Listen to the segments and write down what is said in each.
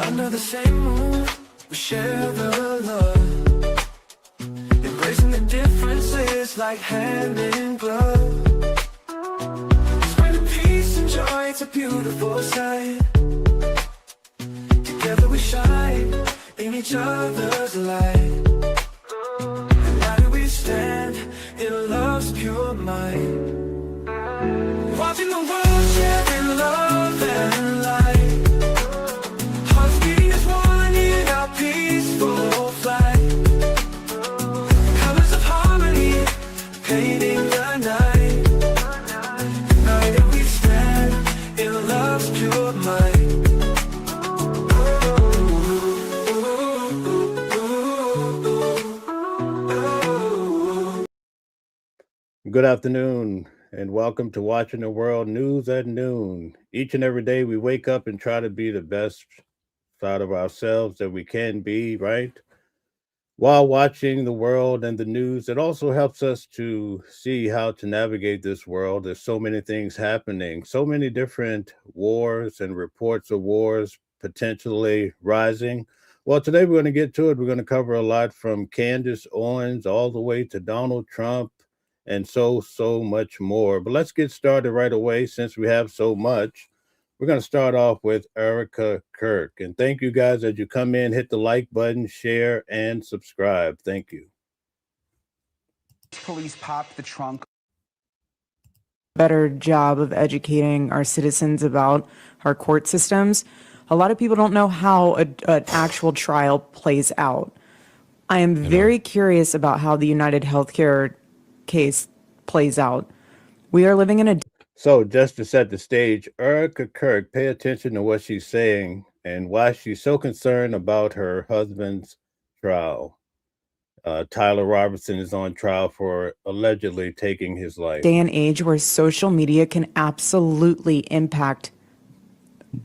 Under the same moon, we share the love, embracing the differences like hand in glove. Spreading peace and joy, it's a beautiful sight. Together we shine in each other's light. United we stand in love's pure might. Watching the world share in love and light. Hearts beating as one in our peaceful flight. Colors of harmony painting the night. United we stand in love's pure might. Good afternoon and welcome to Watching the World News at Noon. Each and every day we wake up and try to be the best side of ourselves that we can be, right? While watching the world and the news, it also helps us to see how to navigate this world. There's so many things happening, so many different wars and reports of wars potentially rising. Well, today we're going to get to it. We're going to cover a lot from Candace Owens all the way to Donald Trump and so much more. But let's get started right away since we have so much. We're going to start off with Erica Kirk. And thank you guys as you come in, hit the like button, share, and subscribe. Thank you. Police popped the trunk. Better job of educating our citizens about our court systems. A lot of people don't know how an actual trial plays out. I am very curious about how the United Healthcare case plays out. We are living in a... So just to set the stage, Erica Kirk, pay attention to what she's saying and why she's so concerned about her husband's trial. Tyler Robertson is on trial for allegedly taking his life. Day and age where social media can absolutely impact.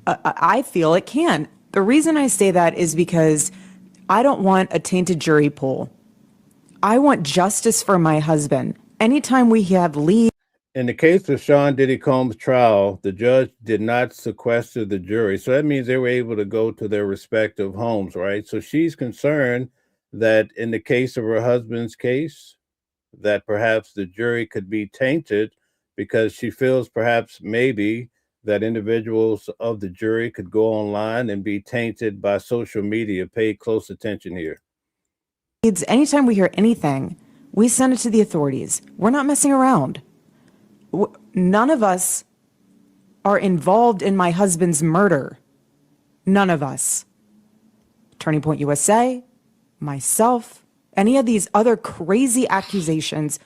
I feel it can. The reason I say that is because I don't want a tainted jury pool. I want justice for my husband. Anytime we have lead. In the case of Sean Diddy Combs' trial, the judge did not sequester the jury. So that means they were able to go to their respective homes, right? So she's concerned that in the case of her husband's case, that perhaps the jury could be tainted because she feels perhaps maybe that individuals of the jury could go online and be tainted by social media. Pay close attention here. Anytime we hear anything, we send it to the authorities. We're not messing around. None of us are involved in my husband's murder. None of us. Turning Point USA, myself, any of these other crazy accusations.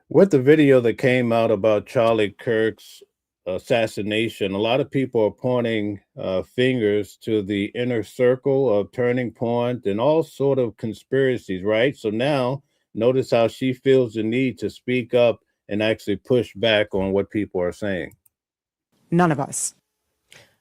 With the video that came out about Charlie Kirk's assassination, a lot of people are pointing fingers to the inner circle of Turning Point and all sort of conspiracies, right? So now notice how she feels the need to speak up and actually push back on what people are saying. None of us.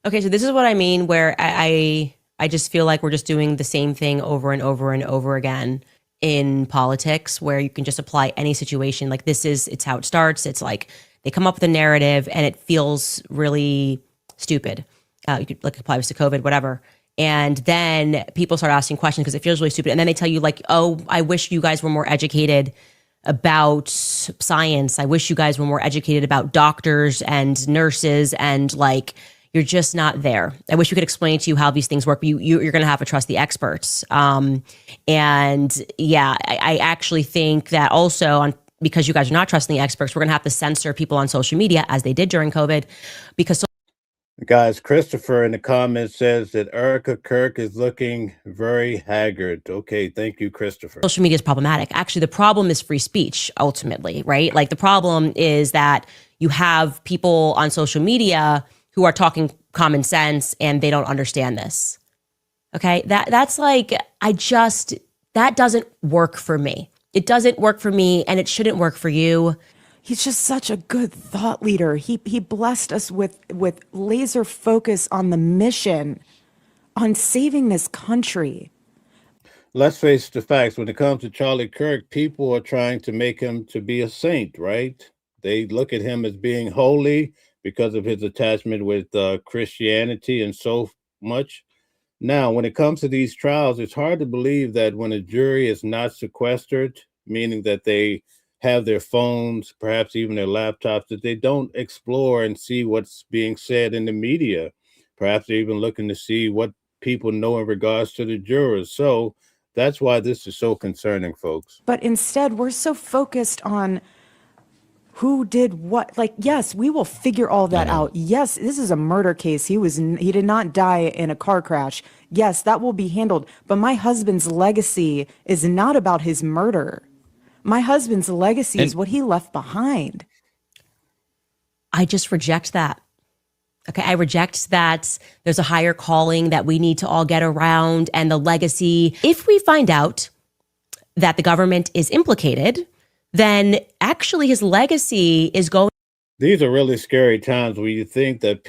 Okay, so this is what I mean, where I just feel like we're just doing the same thing over and over and over again in politics, where you can just apply any situation. Like it's how it starts. It's like they come up with a narrative and it feels really stupid. You could like apply this to COVID, whatever. And then people start asking questions because it feels really stupid. And then they tell you like, oh, I wish you guys were more educated about science. I wish you guys were more educated about doctors and nurses, and like, you're just not there. I wish we could explain to you how these things work, but you're going to have to trust the experts. And yeah, I actually think that also because you guys are not trusting the experts, we're going to have to censor people on social media as they did during COVID, because guys, Christopher in the comments says that Erica Kirk is looking very haggard. Okay, thank you, Christopher. Social media is problematic. Actually, the problem is free speech, ultimately, right? Like the problem is that you have people on social media who are talking common sense and they don't understand this. Okay, that's like, that doesn't work for me. It doesn't work for me, and it shouldn't work for you. He's just such a good thought leader. He blessed us with laser focus on the mission, on saving this country. Let's face the facts. When it comes to Charlie Kirk, people are trying to make him to be a saint, right? They look at him as being holy because of his attachment with Christianity and so much. Now, when it comes to these trials, it's hard to believe that when a jury is not sequestered, meaning that they have their phones, perhaps even their laptops, that they don't explore and see what's being said in the media. Perhaps they're even looking to see what people know in regards to the jurors. So that's why this is so concerning, folks. But instead, we're so focused on who did what. Like, yes, we will figure all that out. Yes, this is a murder case. He did not die in a car crash. Yes, that will be handled. But my husband's legacy is not about his murder. My husband's legacy is what he left behind. I just reject that. Okay, I reject that there's a higher calling that we need to all get around and the legacy. If we find out that the government is implicated, then actually his legacy is going. These are really scary times where you think that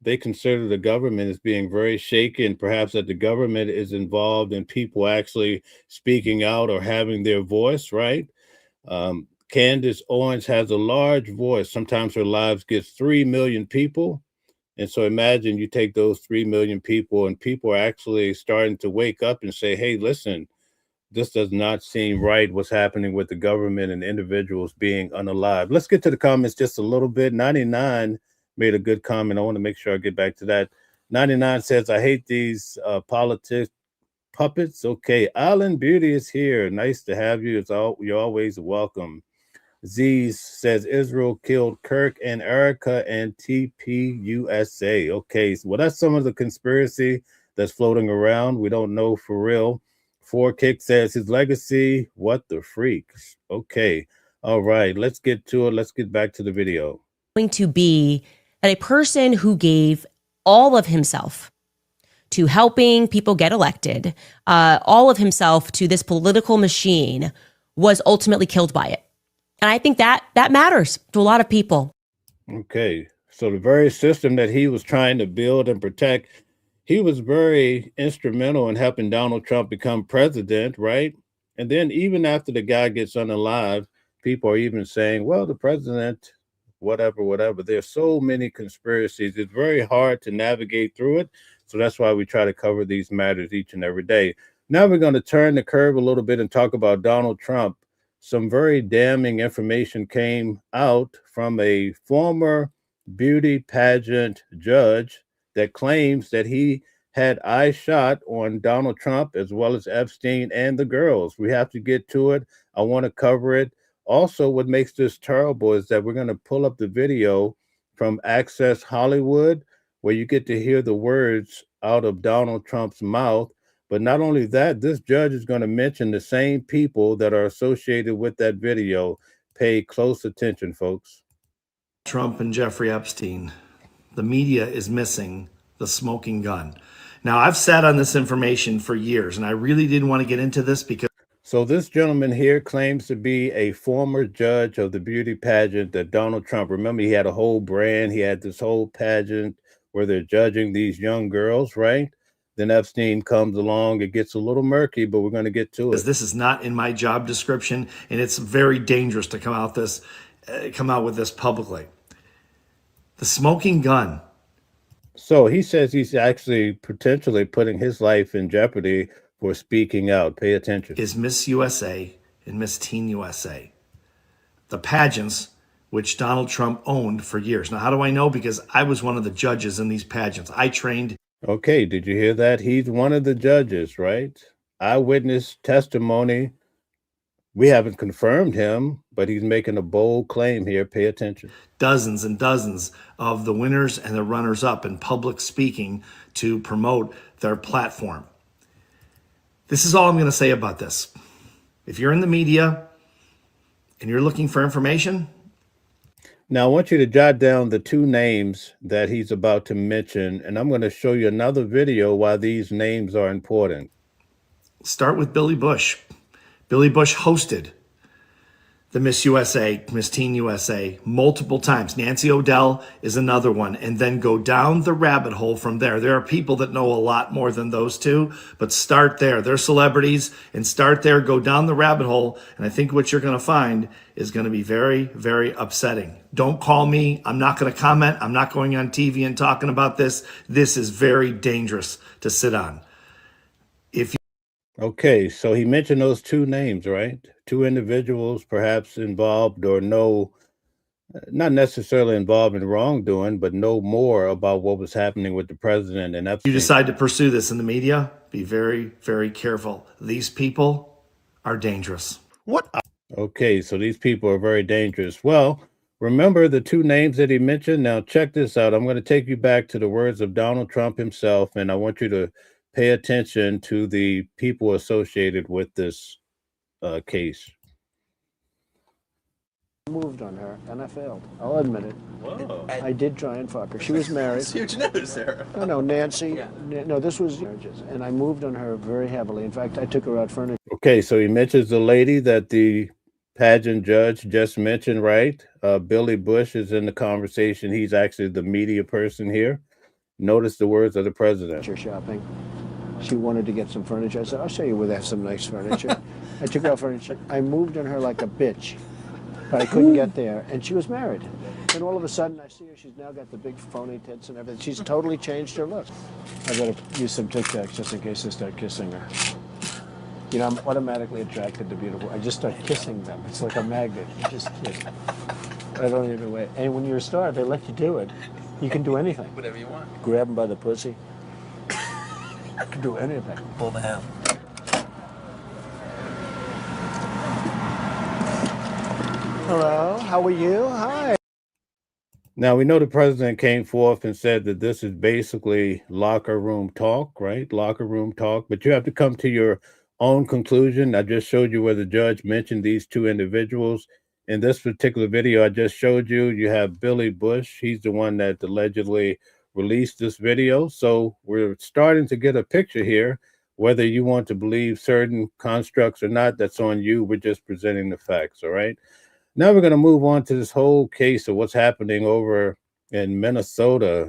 they consider the government as being very shaky, and perhaps that the government is involved in people actually speaking out or having their voice, right? Candace Owens has a large voice. Sometimes her lives gets 3 million people. And so imagine you take those 3 million people and people are actually starting to wake up and say, hey, listen, this does not seem right, what's happening with the government and individuals being unalive. Let's get to the comments just a little bit. 99 made a good comment. I want to make sure I get back to that. 99 says, I hate these politics puppets. Okay, Island Beauty is here. Nice to have you. You're always welcome. Z says Israel killed Kirk and Erica and TPUSA. Okay, so well, that's some of the conspiracy that's floating around. We don't know for real. 4Kick says his legacy. What the freaks? Okay, all right, let's get to it. Let's get back to the video. Going to be that a person who gave all of himself to helping people get elected, all of himself to this political machine, was ultimately killed by it. And I think that matters to a lot of people. Okay, so the very system that he was trying to build and protect, he was very instrumental in helping Donald Trump become president, right? And then even after the guy gets unalive, people are even saying, well, the president, whatever. There's so many conspiracies. It's very hard to navigate through it. So that's why we try to cover these matters each and every day. Now we're going to turn the curve a little bit and talk about Donald Trump. Some very damning information came out from a former beauty pageant judge that claims that he had eyes shot on Donald Trump as well as Epstein and the girls. We have to get to it. I want to cover it. Also, what makes this terrible is that we're going to pull up the video from Access Hollywood, where you get to hear the words out of Donald Trump's mouth. But not only that, this judge is going to mention the same people that are associated with that video. Pay close attention, folks. Trump and Jeffrey Epstein. The media is missing the smoking gun. Now, I've sat on this information for years, and I really didn't want to get into this because... So this gentleman here claims to be a former judge of the beauty pageant that Donald Trump, remember, he had a whole brand. He had this whole pageant where they're judging these young girls, right? Then Epstein comes along. It gets a little murky, but we're going to get to it. This is not in my job description, and it's very dangerous to come out with this publicly. The smoking gun. So he says he's actually potentially putting his life in jeopardy for speaking out. Pay attention. Is Miss USA and Miss Teen USA. The pageants, which Donald Trump owned for years. Now, how do I know? Because I was one of the judges in these pageants. I trained. Okay, did you hear that? He's one of the judges, right? Eyewitness testimony. We haven't confirmed him, but he's making a bold claim here. Pay attention. Dozens and dozens of the winners and the runners-up in public speaking to promote their platform. This is all I'm going to say about this. If you're in the media and you're looking for information. Now, I want you to jot down the two names that he's about to mention, and I'm going to show you another video why these names are important. Start with Billy Bush. Billy Bush hosted the Miss USA, Miss Teen USA, multiple times. Nancy O'Dell is another one. And then go down the rabbit hole from there. There are people that know a lot more than those two, but start there. They're celebrities, and start there, go down the rabbit hole. And I think what you're going to find is going to be very, very upsetting. Don't call me. I'm not going to comment. I'm not going on TV and talking about this. This is very dangerous to sit on. Okay, so he mentioned those two names, right? Two individuals perhaps involved or know, not necessarily involved in wrongdoing, but know more about what was happening with the president and Epstein. You decide to pursue this in the media, be very, very careful. These people are dangerous. What? Okay, so these people are very dangerous. Well, remember the two names that he mentioned? Now, check this out. I'm going to take you back to the words of Donald Trump himself, and I want you to pay attention to the people associated with this case. Moved on her, and I failed. I'll admit it. Whoa. I did try and fuck her. She was married. That's huge news there. No, Nancy. No, this was marriages, and I moved on her very heavily. In fact, I took her out furniture. Okay, so he mentions the lady that the pageant judge just mentioned, right? Billy Bush is in the conversation. He's actually the media person here. Notice the words of the president. Shopping. She wanted to get some furniture. I said, I'll show you where they have some nice furniture. I took out furniture. I moved on her like a bitch, but I couldn't get there. And she was married. And all of a sudden, I see her. She's now got the big phony tits and everything. She's totally changed her look. I better use some Tic Tacs just in case I start kissing her. You know, I'm automatically attracted to beautiful. I just start kissing them. It's like a magnet. You just kiss. I don't even wait. And when you're a star, they let you do it. You can do anything. Whatever you want. Grab them by the pussy. I can do anything. Pull the ham. Hello, how are you? Hi. Now, we know the president came forth and said that this is basically locker room talk, right? Locker room talk, but you have to come to your own conclusion. I just showed you where the judge mentioned these two individuals. In this particular video I just showed you, you have Billy Bush. He's the one that allegedly released this video. So we're starting to get a picture here. Whether you want to believe certain constructs or not, that's on you. We're just presenting the facts, all right? Now we're going to move on to this whole case of what's happening over in Minnesota.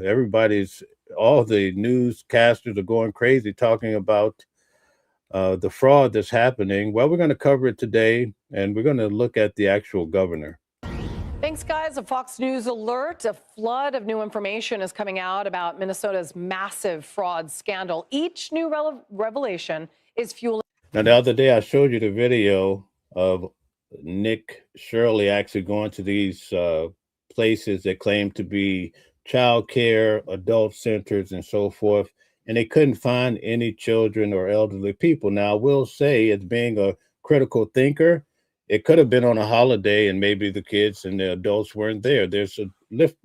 All the newscasters are going crazy talking about the fraud that's happening. Well, we're going to cover it today, and we're going to look at the actual governor. Thanks, guys. A Fox News alert. A flood of new information is coming out about Minnesota's massive fraud scandal. Each new revelation is fueling. Now, the other day I showed you the video of Nick Shirley actually going to these places that claim to be child care, adult centers, and so forth, and they couldn't find any children or elderly people. Now, I will say, as being a critical thinker, it could have been on a holiday and maybe the kids and the adults weren't there. There's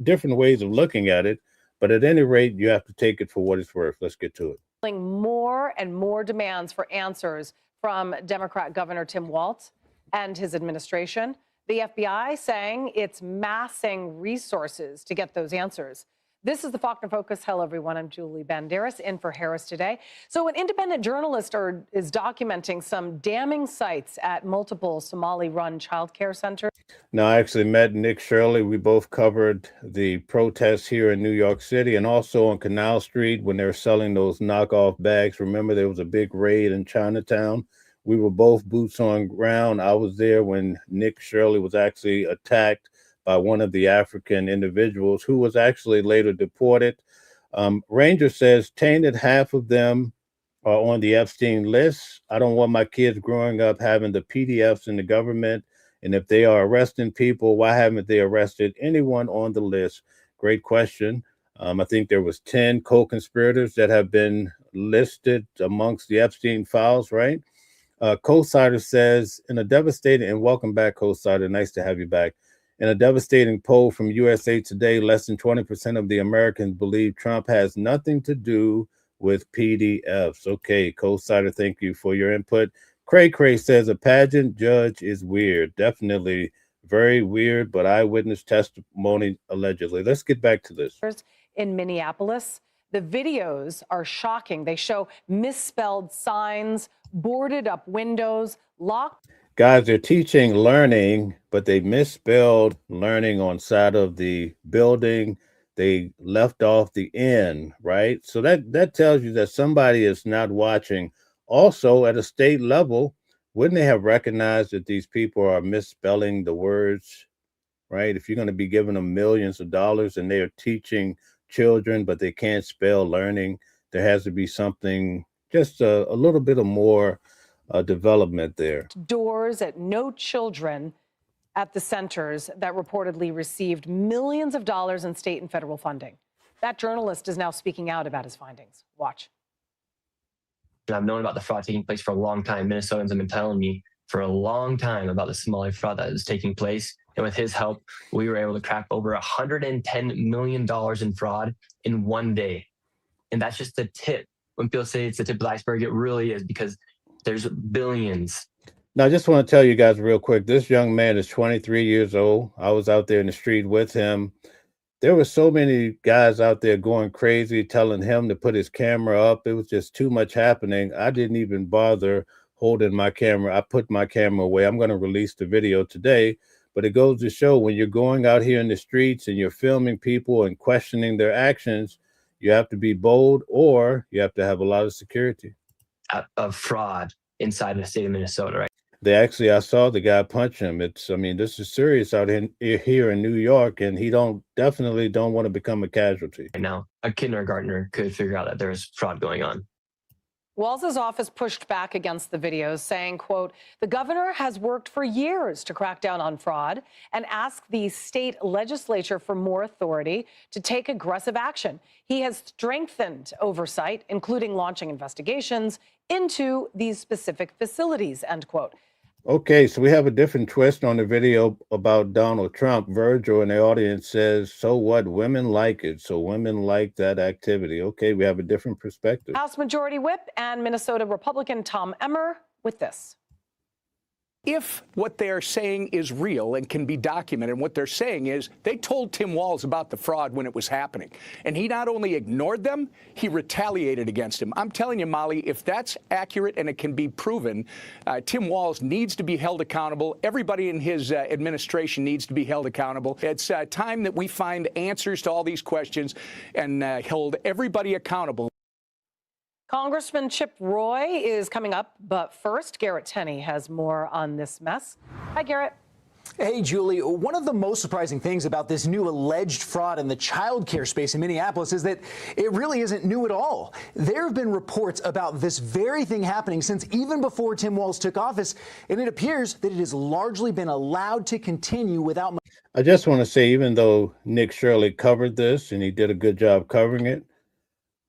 different ways of looking at it, but at any rate, you have to take it for what it's worth. Let's get to it. More and more demands for answers from Democrat Governor Tim Walz and his administration. The FBI saying it's massing resources to get those answers. This is the Faulkner Focus. Hello, everyone. I'm Julie Banderas, in for Harris today. So an independent journalist is documenting some damning sites at multiple Somali-run child care centers. Now, I actually met Nick Shirley. We both covered the protests here in New York City and also on Canal Street when they were selling those knockoff bags. Remember, there was a big raid in Chinatown. We were both boots on ground. I was there when Nick Shirley was actually attacked by one of the African individuals who was actually later deported. Ranger says tainted half of them are on the Epstein list. I don't want my kids growing up having the PDFs in the government. And if they are arresting people, why haven't they arrested anyone on the list? Great question. I think there was 10 co-conspirators that have been listed amongst the Epstein files, right? Co-Sider says, in a devastating, and welcome back, Co-Sider, nice to have you back. In a devastating poll from USA Today, less than 20% of the Americans believe Trump has nothing to do with PDFs. Okay, Co-Sider, thank you for your input. Cray says a pageant judge is weird. Definitely very weird, but eyewitness testimony allegedly. Let's get back to this. In Minneapolis, the videos are shocking. They show misspelled signs, boarded up windows, locked. Guys, they're teaching learning, but they misspelled learning on side of the building. They left off the N, right? So that tells you that somebody is not watching. Also, at a state level, wouldn't they have recognized that these people are misspelling the words, right? If you're going to be giving them millions of dollars and they're teaching children, but they can't spell learning, there has to be something, just a little bit of more development there. Doors at no children at the centers that reportedly received millions of dollars in state and federal funding. That journalist is now speaking out about his findings. Watch. I've known about the fraud taking place for a long time. Minnesotans have been telling me for a long time about the Somali fraud that is taking place. And with his help, we were able to crack over $110 million in fraud in one day. And that's just the tip. When people say it's the tip of the iceberg, it really is, because there's billions. Now, I just want to tell you guys real quick, this young man is 23 years old. I was out there in the street with him. There were so many guys out there going crazy, telling him to put his camera up. It was just too much happening. I didn't even bother holding my camera. I put my camera away. I'm going to release the video today, but it goes to show when you're going out here in the streets and you're filming people and questioning their actions, you have to be bold, or you have to have a lot of security. Of fraud inside the state of Minnesota, right? I saw the guy punch him. This is serious out here in New York, and he definitely don't want to become a casualty. Right now, a kindergartner could figure out that there's fraud going on. Walz's office pushed back against the videos, saying, quote, the governor has worked for years to crack down on fraud and asked the state legislature for more authority to take aggressive action. He has strengthened oversight, including launching investigations into these specific facilities, end quote. Okay, so we have a different twist on the video about Donald Trump. Virgil in the audience says, so what? Women like it. So women like that activity. Okay, we have a different perspective. House Majority Whip and Minnesota Republican Tom Emmer with this. If what they're saying is real and can be documented, and what they're saying is they told Tim Walz about the fraud when it was happening, and he not only ignored them, he retaliated against him. I'm telling you, Molly, if that's accurate and it can be proven, Tim Walz needs to be held accountable. Everybody in his administration needs to be held accountable. It's time that we find answers to all these questions and hold everybody accountable. Congressman Chip Roy is coming up, but first, Garrett Tenney has more on this mess. Hi, Garrett. Hey, Julie. One of the most surprising things about this new alleged fraud in the child care space in Minneapolis is that it really isn't new at all. There have been reports about this very thing happening since even before Tim Walz took office, and it appears that it has largely been allowed to continue without. I just want to say, even though Nick Shirley covered this and he did a good job covering it,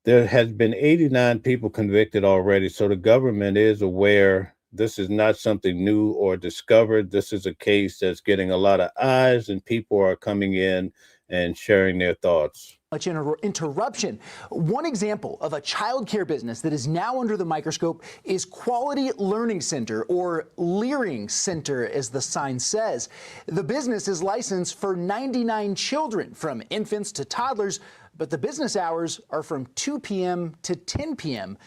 there has been 89 people convicted already. So the government is aware. This is not something new or discovered. This is a case that's getting a lot of eyes, and people are coming in and sharing their thoughts. Much interruption. One example of a child care business that is now under the microscope is Quality Learning Center, or Leering Center, as the sign says. The business is licensed for 99 children, from infants to toddlers, but the business hours are from 2 p.m. to 10 p.m.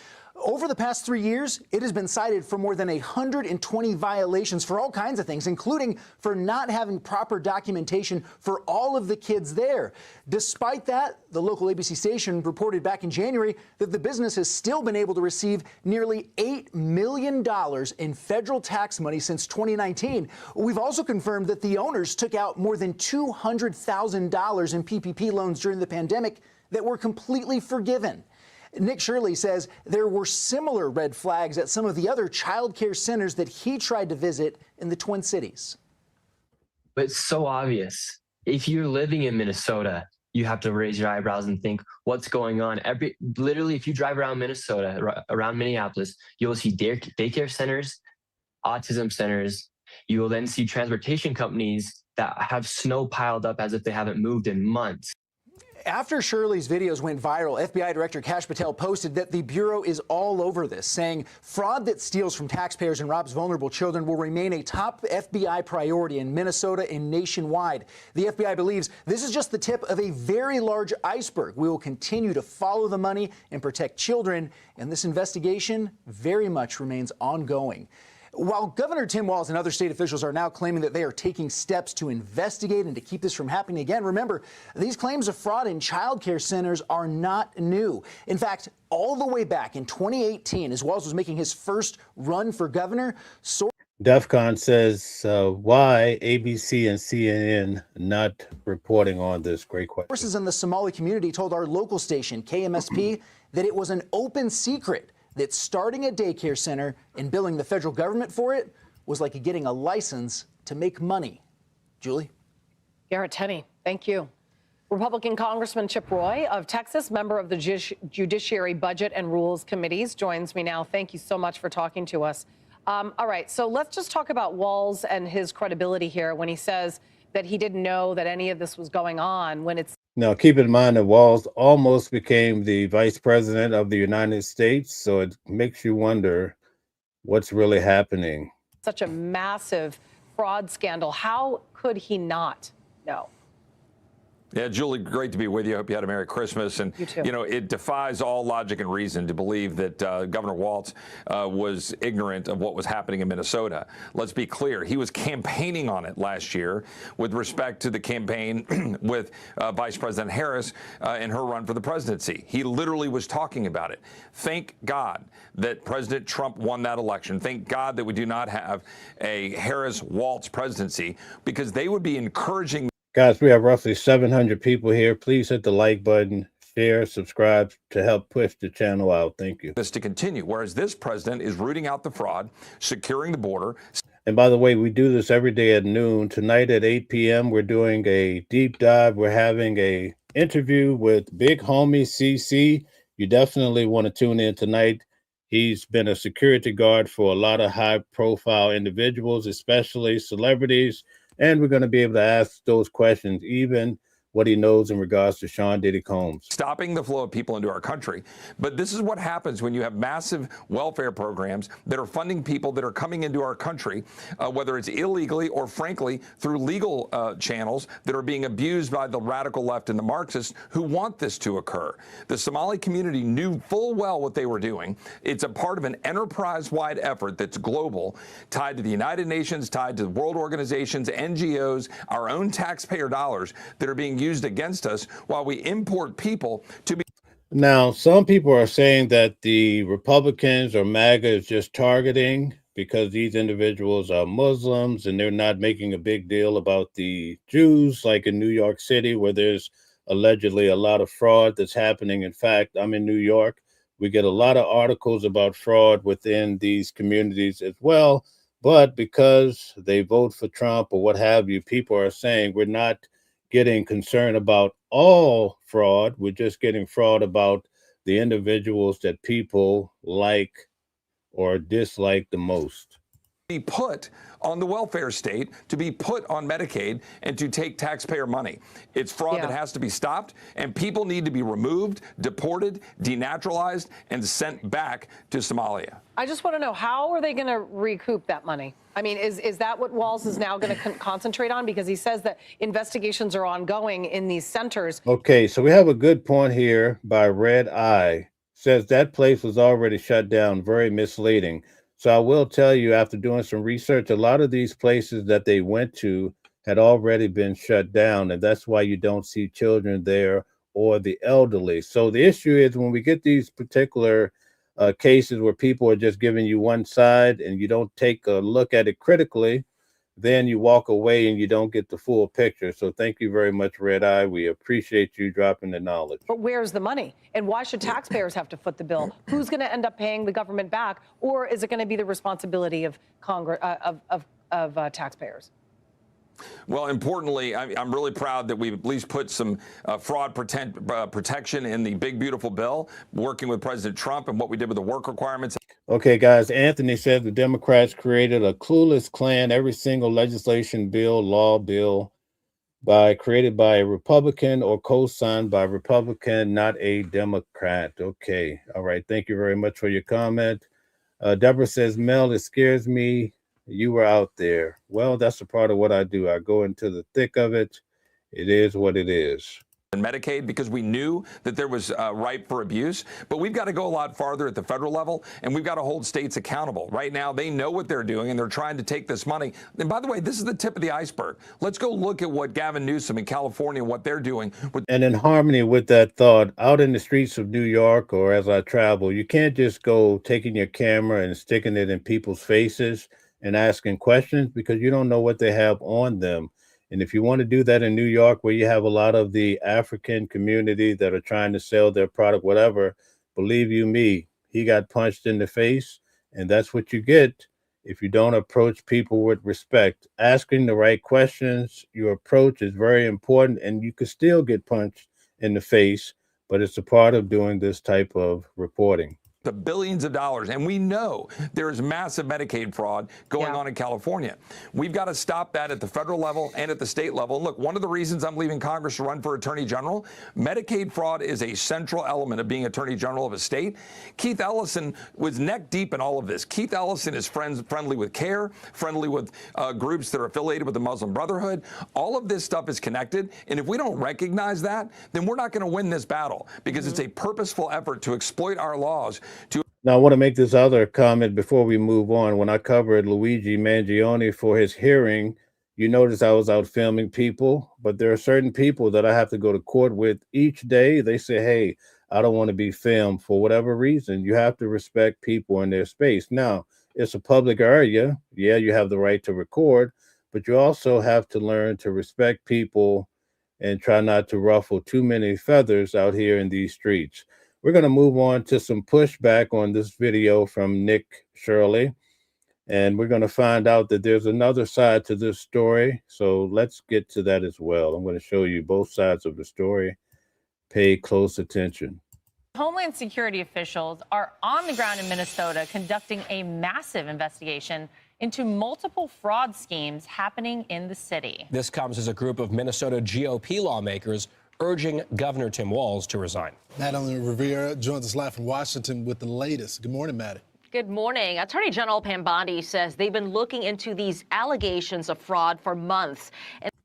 Over the past 3 years, it has been cited for more than 120 violations for all kinds of things, including for not having proper documentation for all of the kids there. Despite that, the local ABC station reported back in January that the business has still been able to receive nearly $8 million in federal tax money since 2019. We've also confirmed that the owners took out more than $200,000 in PPP loans during the pandemic that were completely forgiven. Nick Shirley says there were similar red flags at some of the other child care centers that he tried to visit in the Twin Cities. But it's so obvious. If you're living in Minnesota, you have to raise your eyebrows and think, what's going on? Literally, if you drive around Minnesota, around Minneapolis, you'll see daycare centers, autism centers. You will then see transportation companies that have snow piled up as if they haven't moved in months. After Shirley's videos went viral, FBI Director Kash Patel posted that the Bureau is all over this, saying fraud that steals from taxpayers and robs vulnerable children will remain a top FBI priority in Minnesota and nationwide. The FBI believes this is just the tip of a very large iceberg. We will continue to follow the money and protect children, and this investigation very much remains ongoing. While Governor Tim Walz and other state officials are now claiming that they are taking steps to investigate and to keep this from happening again, remember, these claims of fraud in child care centers are not new. In fact, all the way back in 2018, as Walz was making his first run for governor, DEFCON says, why ABC and CNN not reporting on this? Great question. sources in the Somali community told our local station, KMSP, that it was an open secret that starting a daycare center and billing the federal government for it was like getting a license to make money. Julie? Garrett Tenney, thank you. Republican Congressman Chip Roy of Texas, member of the Judiciary Budget and Rules Committees, joins me now. Thank you so much for talking to us. All right, so let's just talk about Walz and his credibility here when he says that he didn't know that any of this was going on when it's... Now, keep in mind that Walz almost became the vice president of the United States, so it makes you wonder what's really happening. Such a massive fraud scandal. How could he not know? Yeah, Julie, great to be with you. I hope you had a Merry Christmas. And, You too. you know, it defies all logic and reason to believe that Governor Walz was ignorant of what was happening in Minnesota. Let's be clear. He was campaigning on it last year with respect to the campaign with Vice President Harris in her run for the presidency. He literally was talking about it. Thank God that President Trump won that election. Thank God that we do not have a Harris-Walz presidency, because they would be encouraging. Guys, we have roughly 700 people here. Please hit the like button, share, subscribe to help push the channel out. Thank you. This to continue, whereas this president is rooting out the fraud, securing the border. And by the way, we do this every day at noon. Tonight at 8 p.m., we're doing a deep dive. We're having a interview with Big Homie CC. You definitely want to tune in tonight. He's been a security guard for a lot of high-profile individuals, especially celebrities. And we're going to be able to ask those questions, even what he knows in regards to Sean Diddy Combs. Stopping the flow of people into our country. But this is what happens when you have massive welfare programs that are funding people that are coming into our country, whether it's illegally or, frankly, through legal channels that are being abused by the radical left and the Marxists who want this to occur. The Somali community knew full well what they were doing. It's a part of an enterprise-wide effort that's global, tied to the United Nations, tied to world organizations, NGOs, our own taxpayer dollars that are being used against us while we import people to be. Now, some people are saying that the Republicans or MAGA is just targeting because these individuals are Muslims and they're not making a big deal about the Jews, like in New York City, where there's allegedly a lot of fraud that's happening. In fact, I'm in New York. We get a lot of articles about fraud within these communities as well. But because they vote for Trump or what have you, people are saying we're not getting concerned about all fraud. We're just getting fraud about the individuals that people like or dislike the most. Be put on the welfare state, to be put on Medicaid, and to take taxpayer money. It's fraud that has to be stopped, and people need to be removed, deported, denaturalized, and sent back to Somalia. I just want to know, how are they going to recoup that money? I mean, is that what Walz is now going to concentrate on? Because he says that investigations are ongoing in these centers. Okay, so we have a good point here by Red Eye. Says that place was already shut down. Very misleading. So I will tell you, after doing some research, a lot of these places that they went to had already been shut down, and that's why you don't see children there or the elderly. So the issue is when we get these particular cases where people are just giving you one side and you don't take a look at it critically, then you walk away and you don't get the full picture. So thank you very much, Red Eye. We appreciate you dropping the knowledge. But where's the money? And why should taxpayers have to foot the bill? Who's going to end up paying the government back? Or is it going to be the responsibility of Congress, of taxpayers? Well, importantly, I'm really proud that we've at least put some fraud protection in the big, beautiful bill, working with President Trump and what we did with the work requirements. Okay, guys, Anthony said the Democrats created a clueless Klan. Every single legislation bill, law bill created by a Republican or co-signed by a Republican, not a Democrat. Okay, all right. Thank you very much for your comment. Deborah says, Mel, it scares me. You were out there. Well, that's a part of what I do. I go into the thick of it. It is what it is. and Medicaid because we knew that there was ripe for abuse. But we've got to go a lot farther at the federal level, and we've got to hold states accountable. Right now, they know what they're doing, and they're trying to take this money. And by the way, this is the tip of the iceberg. Let's go look at what Gavin Newsom in California, what they're doing. And in harmony with that thought, out in the streets of New York or as I travel, you can't just go taking your camera and sticking it in people's faces and asking questions because you don't know what they have on them. And if you want to do that in New York, where you have a lot of the African community that are trying to sell their product, whatever, believe you me, he got punched in the face. And that's what you get if you don't approach people with respect. Asking the right questions, your approach is very important, and you could still get punched in the face, but it's a part of doing this type of reporting. The billions of dollars. And we know there is massive Medicaid fraud going on in California. We've got to stop that at the federal level and at the state level. And look, one of the reasons I'm leaving Congress to run for Attorney General, Medicaid fraud is a central element of being Attorney General of a state. Keith Ellison was neck deep in all of this. Keith Ellison is friendly with CARE, friendly with groups that are affiliated with the Muslim Brotherhood. All of this stuff is connected. And if we don't recognize that, then we're not going to win this battle because it's a purposeful effort to exploit our laws. Now, I want to make this other comment before we move on. When I covered Luigi Mangione for his hearing, you notice I was out filming people, but there are certain people that I have to go to court with each day. They say, hey, I don't want to be filmed for whatever reason. You have to respect people in their space. Now, it's a public area. Yeah, you have the right to record, but you also have to learn to respect people and try not to ruffle too many feathers out here in these streets. We're going to move on to some pushback on this video from Nick Shirley, and we're going to find out that there's another side to this story. So let's get to that as well. I'm going to show you both sides of the story. Pay close attention. Homeland Security officials are on the ground in Minnesota conducting a massive investigation into multiple fraud schemes happening in the city. This comes as a group of Minnesota GOP lawmakers urging Governor Tim Walz to resign. Madeline Rivera joins us live from Washington with the latest. Good morning, Maddie. Good morning. Attorney General Pam Bondi says they've been looking into these allegations of fraud for months.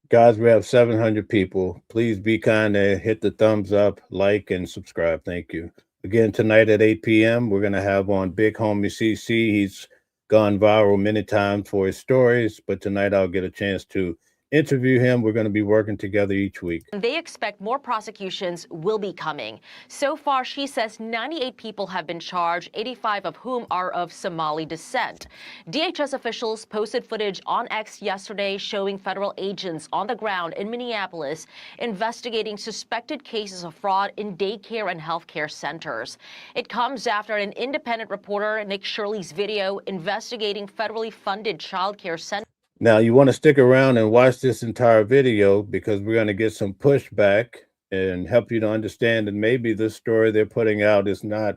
Guys, we have 700 people. Please be kind and hit the thumbs up, like, and subscribe. Thank you. Again, tonight at 8 p.m., we're going to have on Big Homie CC. He's gone viral many times for his stories, but tonight I'll get a chance to interview him. We're going to be working together each week. They expect more prosecutions will be coming. So far, she says 98 people have been charged, 85 of whom are of Somali descent. DHS officials posted footage on X yesterday showing federal agents on the ground in Minneapolis investigating suspected cases of fraud in daycare and healthcare centers. It comes after an independent reporter, Nick Shirley's video investigating federally funded child care centers. Now, you want to stick around and watch this entire video because we're going to get some pushback and help you to understand that maybe this story they're putting out is not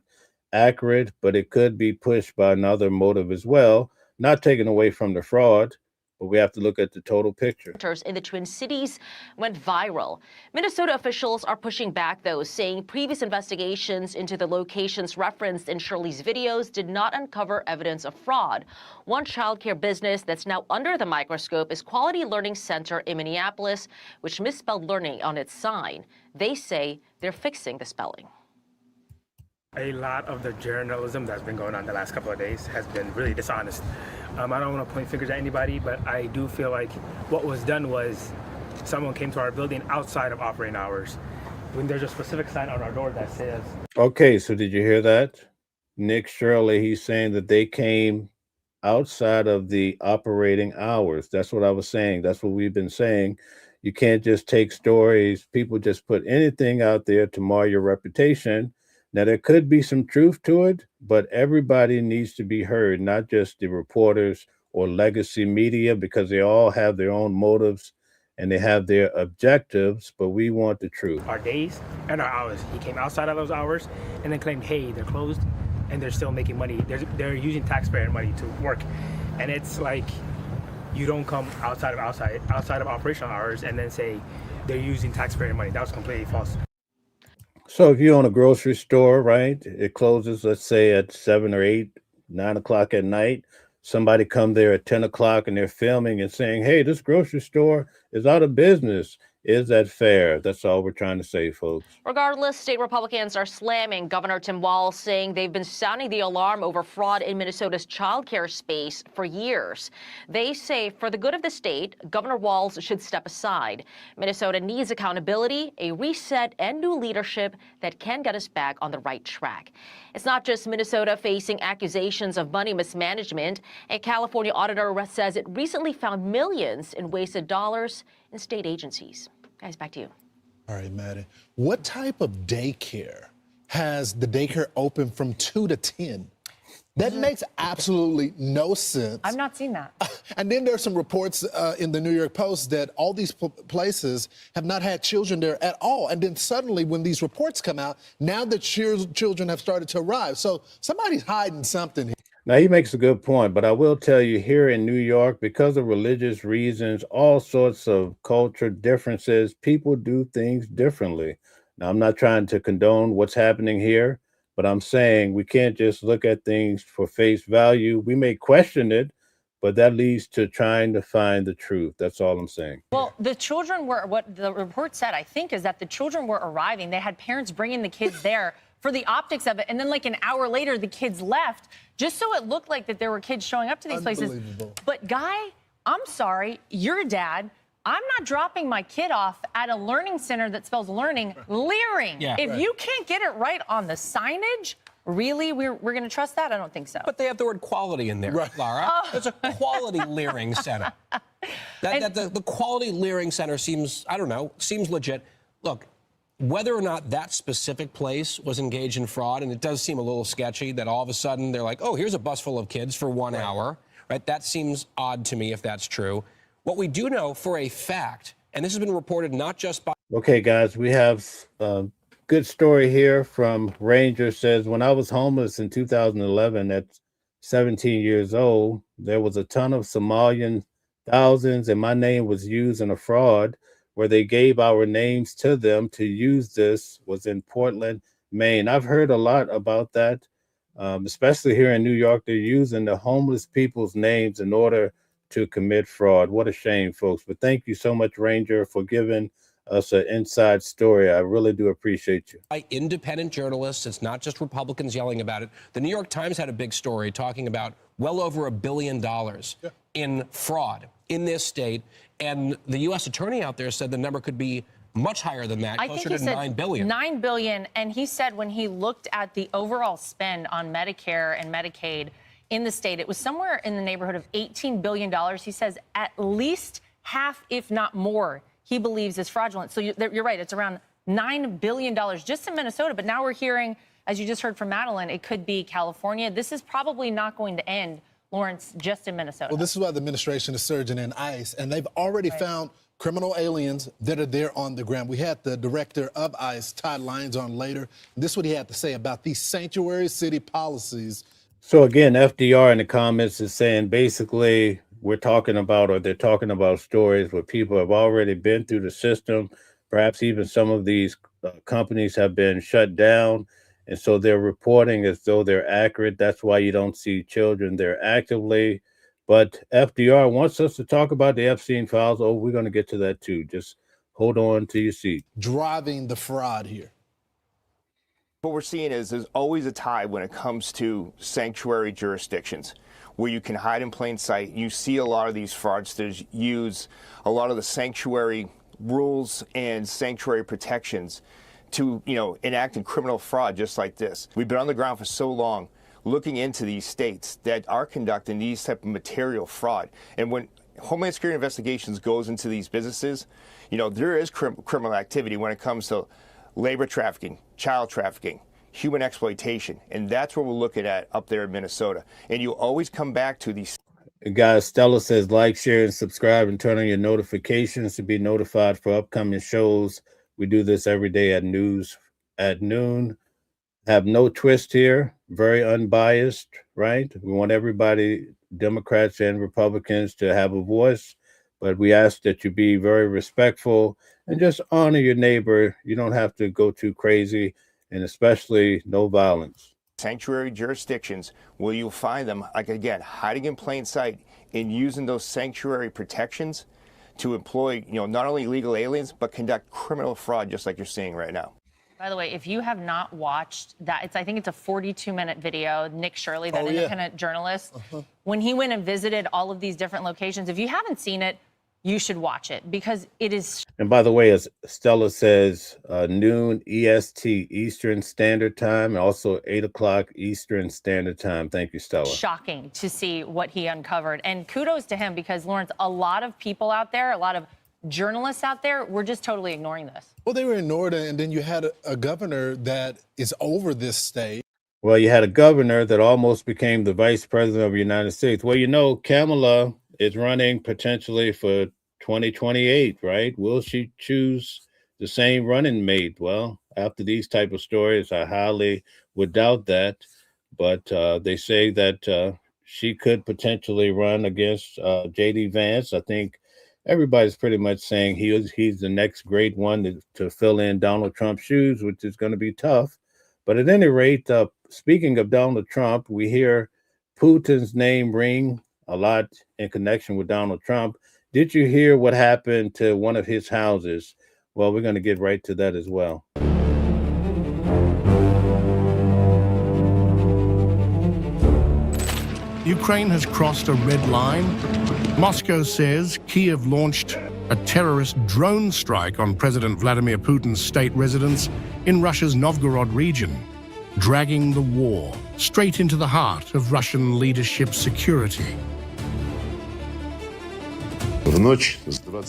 accurate, but it could be pushed by another motive as well, not taken away from the fraud, but we have to look at the total picture. In the Twin Cities went viral. Minnesota officials are pushing back, though, saying previous investigations into the locations referenced in Shirley's videos did not uncover evidence of fraud. One childcare business that's now under the microscope is Quality Learning Center in Minneapolis, which misspelled learning on its sign. They say they're fixing the spelling. A lot of the journalism that's been going on the last couple of days has been really dishonest. I don't want to point fingers at anybody, but I do feel like what was done was someone came to our building outside of operating hours when there's a specific sign on our door that says. Okay, so did you hear that? Nick Shirley, he's saying that they came outside of the operating hours. That's what I was saying. That's what we've been saying. You can't just take stories. People just put anything out there to mar your reputation. Now, there could be some truth to it, but everybody needs to be heard, not just the reporters or legacy media, because they all have their own motives and they have their objectives, but we want the truth. Our days and our hours. He came outside of those hours and then claimed, hey, they're closed and they're still making money. They're using taxpayer money to work. And it's like, you don't come outside of operational hours and then say they're using taxpayer money. That was completely false. So if you own a grocery store, right, it closes, let's say at 7 or 8, 9 o'clock at night. Somebody come there at 10 o'clock and they're filming and saying, hey, this grocery store is out of business. Is that fair? That's all we're trying to say, folks. Regardless, state Republicans are slamming Governor Tim Walz, saying they've been sounding the alarm over fraud in Minnesota's childcare space for years. They say for the good of the state, Governor Walz should step aside. Minnesota needs accountability, a reset, and new leadership that can get us back on the right track. It's not just Minnesota facing accusations of money mismanagement. A California auditor says it recently found millions in wasted dollars in state agencies. Guys, back to you. All right, Maddie. What type of daycare has the daycare open from 2 to 10? That makes absolutely no sense. I've not seen that. And then there's some reports in the New York Post that all these places have not had children there at all. And then suddenly when these reports come out, now the children have started to arrive. So somebody's hiding something here. Now, he makes a good point, but I will tell you here in New York, because of religious reasons, all sorts of culture differences, people do things differently. Now, I'm not trying to condone what's happening here, but I'm saying we can't just look at things for face value. We may question it, but that leads to trying to find the truth. That's all I'm saying. Well, the children were, what the report said, I think, is that the children were arriving. They had parents bringing the kids there for the optics of it. And then like an hour later, the kids left just so it looked like that there were kids showing up to these places. But Guy, I'm sorry, you're a dad. I'm not dropping my kid off at a learning center that spells learning, leering. Yeah, if you can't get it right on the signage, really, we're going to trust that? I don't think so. But they have the word quality in there, Laura. It's a quality leering center. The quality leering center seems, I don't know, seems legit. Look, whether or not that specific place was engaged in fraud, and it does seem a little sketchy that all of a sudden they're like, oh, here's a bus full of kids for 1 hour, right? That seems odd to me if that's true. What we do know for a fact, and this has been reported not just by... Okay, guys, we have a good story here from Ranger. Says, when I was homeless in 2011 at 17 years old, there was a ton of Somalian thousands, and my name was used in a fraud where they gave our names to them to use. This was in Portland, Maine. I've heard a lot about that, especially here in New York. They're using the homeless people's names in order to commit fraud. What a shame, folks. But thank you so much, Ranger, for giving us an inside story. I really do appreciate you. By independent journalists, it's not just Republicans yelling about it. The New York Times had a big story talking about well over $1 billion in fraud in this state. And the U.S. attorney out there said the number could be much higher than that, closer to $9 billion. $9 billion. And he said when he looked at the overall spend on Medicare and Medicaid in the state, it was somewhere in the neighborhood of $18 billion. He says at least half, if not more, he believes is fraudulent. So you're right. It's around $9 billion just in Minnesota. But now we're hearing, as you just heard from Madeline, it could be California. This is probably not going to end, Lawrence, just in Minnesota. Well, this is why the administration is surging in ICE, and they've already found criminal aliens that are there on the ground. We had the director of ICE, Todd Lyons, on later. This is what he had to say about these sanctuary city policies. So again, FDR in the comments is saying basically we're talking about, or they're talking about stories where people have already been through the system. Perhaps even some of these companies have been shut down. And so they're reporting as though they're accurate. That's why you don't see children there actively. But FDR wants us to talk about the Epstein files. Oh, we're going to get to that too. Just hold on to your seat. Driving the fraud here. What we're seeing is there's always a tide when it comes to sanctuary jurisdictions where you can hide in plain sight. You see a lot of these fraudsters use a lot of the sanctuary rules and sanctuary protections to, enact in criminal fraud just like this. We've been on the ground for so long looking into these states that are conducting these type of material fraud. And when Homeland Security Investigations goes into these businesses, there is criminal activity when it comes to labor trafficking, child trafficking, human exploitation. And that's what we're looking at up there in Minnesota. And you always come back to these. Guys, Stella says like, share, and subscribe, and turn on your notifications to be notified for upcoming shows. We do this every day at noon. Have no twist here. Very unbiased, right? We want everybody, Democrats and Republicans, to have a voice, but we ask that you be very respectful and just honor your neighbor. You don't have to go too crazy, and especially no violence. Sanctuary jurisdictions where you'll find them, like again, hiding in plain sight and using those sanctuary protections to employ, not only illegal aliens, but conduct criminal fraud just like you're seeing right now. By the way, if you have not watched that, I think it's a 42-minute video, Nick Shirley, that independent journalist, when he went and visited all of these different locations, if you haven't seen it, you should watch it because it is. And by the way, as Stella says, noon EST, Eastern Standard Time, and also 8 o'clock Eastern Standard Time. Thank you, Stella. Shocking to see what he uncovered. And kudos to him because, Lawrence, a lot of people out there, a lot of journalists out there, were just totally ignoring this. Well, they were ignored, and then you had a governor that is over this state. Well, you had a governor that almost became the vice president of the United States. Well, Kamala is running potentially for 2028, right? Will she choose the same running mate? Well, after these type of stories, I highly would doubt that. But they say that she could potentially run against J.D. Vance. I think everybody's pretty much saying he's the next great one to fill in Donald Trump's shoes, which is going to be tough. But at any rate, speaking of Donald Trump, we hear Putin's name ring a lot in connection with Donald Trump. Did you hear what happened to one of his houses? Well, we're going to get right to that as well. Ukraine has crossed a red line. Moscow says Kyiv launched a terrorist drone strike on President Vladimir Putin's state residence in Russia's Novgorod region, dragging the war straight into the heart of Russian leadership security.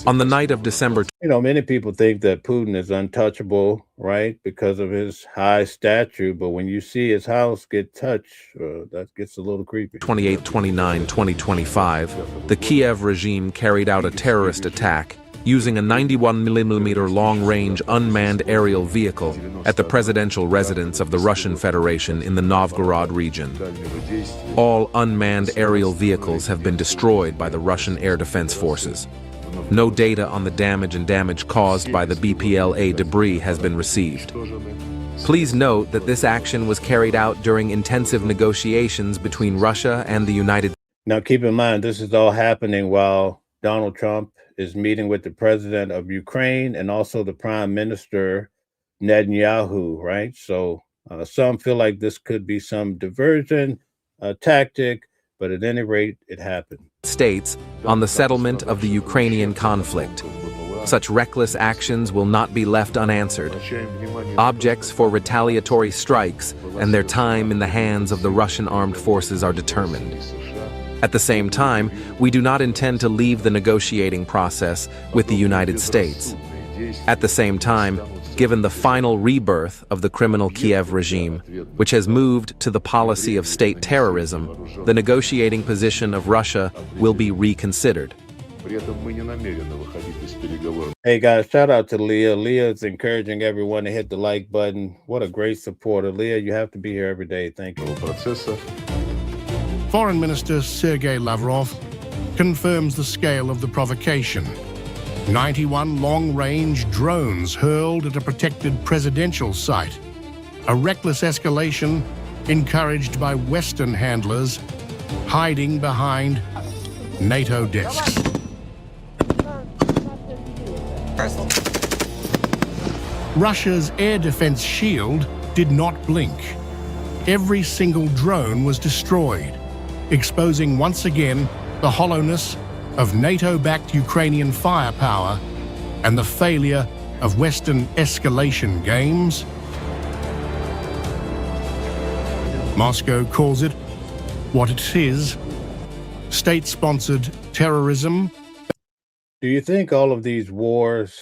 On the night of December, many people think that Putin is untouchable, right, because of his high stature. But when you see his house get touched, that gets a little creepy. 28/29/2025, the Kiev regime carried out a terrorist attack using a 91mm long-range unmanned aerial vehicle at the presidential residence of the Russian Federation in the Novgorod region. All unmanned aerial vehicles have been destroyed by the Russian Air Defense Forces. No data on the damage caused by the BPLA debris has been received. Please note that this action was carried out during intensive negotiations between Russia and the United States. Now keep in mind, this is all happening while Donald Trump is meeting with the president of Ukraine and also the prime minister Netanyahu, right? So some feel like this could be some diversion tactic, but at any rate, it happened. States on the settlement of the Ukrainian conflict. Such reckless actions will not be left unanswered. Objects for retaliatory strikes and their time in the hands of the Russian armed forces are determined. At the same time, we do not intend to leave the negotiating process with the United States. At the same time, given the final rebirth of the criminal Kiev regime, which has moved to the policy of state terrorism, the negotiating position of Russia will be reconsidered. Hey guys, shout out to Leah. Leah is encouraging everyone to hit the like button. What a great supporter. Leah, you have to be here every day. Thank you. Foreign Minister Sergei Lavrov confirms the scale of the provocation. 91 long-range drones hurled at a protected presidential site. A reckless escalation encouraged by Western handlers hiding behind NATO desks. Russia's air defense shield did not blink. Every single drone was destroyed, exposing once again the hollowness of NATO-backed Ukrainian firepower and the failure of Western escalation games. Moscow calls it what it is: state-sponsored terrorism. Do you think all of these wars,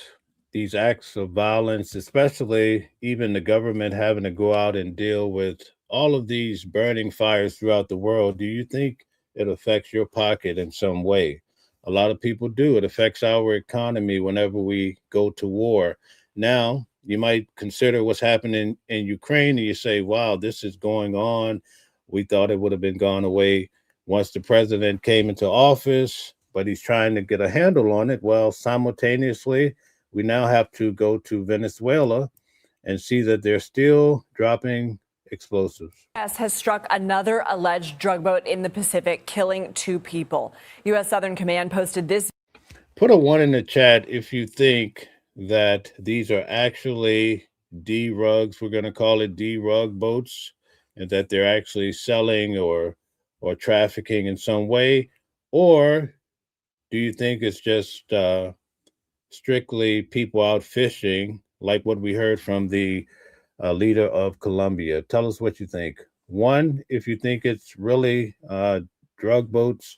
these acts of violence, especially even the government having to go out and deal with all of these burning fires throughout the world, do you think it affects your pocket in some way? A lot of people do. It affects our economy whenever we go to war. Now, you might consider what's happening in Ukraine and you say, wow, this is going on. We thought it would have been gone away once the president came into office, but he's trying to get a handle on it. Well, simultaneously, we now have to go to Venezuela and see that they're still dropping explosives. U.S. has struck another alleged drug boat in the Pacific, killing 2 people. U.S. Southern Command posted this. Put a 1 in the chat if you think that these are actually D-rugs. We're going to call it D-rug boats, and that they're actually selling or trafficking in some way. Or do you think it's just strictly people out fishing, like what we heard from the leader of Colombia? Tell us what you think. 1, if you think it's really drug boats.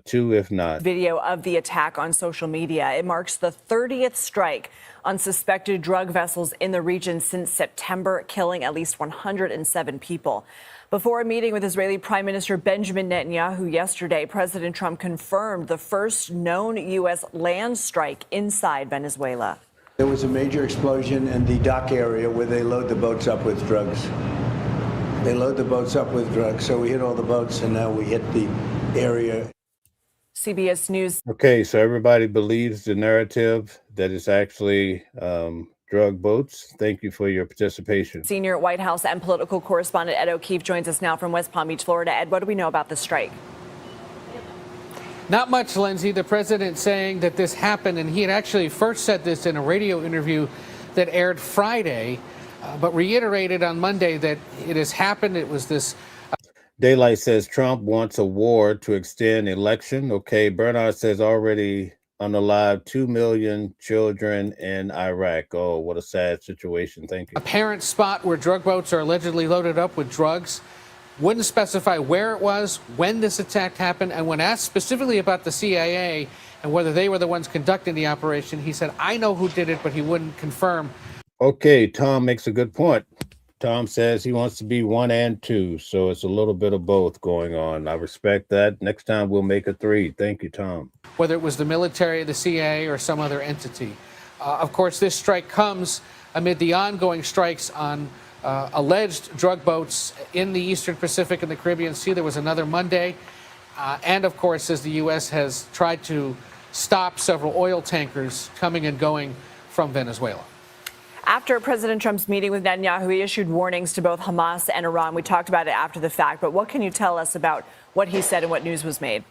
2, if not. Video of the attack on social media. It marks the 30th strike on suspected drug vessels in the region since September, killing at least 107 people. Before a meeting with Israeli Prime Minister Benjamin Netanyahu yesterday, President Trump confirmed the first known U.S. land strike inside Venezuela. There was a major explosion in the dock area where they load the boats up with drugs. They load the boats up with drugs. So we hit all the boats, and now we hit the area. CBS News. Okay, so everybody believes the narrative that it's actually drug boats. Thank you for your participation. Senior White House and political correspondent Ed O'Keefe joins us now from West Palm Beach, Florida. Ed, what do we know about the strike? Not much, Lindsay. The president saying that this happened, and he had actually first said this in a radio interview that aired Friday, but reiterated on Monday that it has happened. It was this. Daylight says Trump wants a war to extend election. Okay, Bernard says already unalive 2 million children in Iraq. Oh, what a sad situation. Thank you. Apparent spot where drug boats are allegedly loaded up with drugs. Wouldn't specify where it was, when this attack happened, and when asked specifically about the CIA and whether they were the ones conducting the operation, he said, I know who did it, but he wouldn't confirm. Okay, Tom makes a good point. Tom says he wants to be 1 and 2, so it's a little bit of both going on. I respect that. Next time we'll make a 3. Thank you, Tom. Whether it was the military, the CIA, or some other entity. Of course, this strike comes amid the ongoing strikes on alleged drug boats in the Eastern Pacific and the Caribbean Sea. There was another Monday. And of course, as the U.S. has tried to stop several oil tankers coming and going from Venezuela. After President Trump's meeting with Netanyahu, he issued warnings to both Hamas and Iran. We talked about it after the fact, but what can you tell us about what he said and what news was made?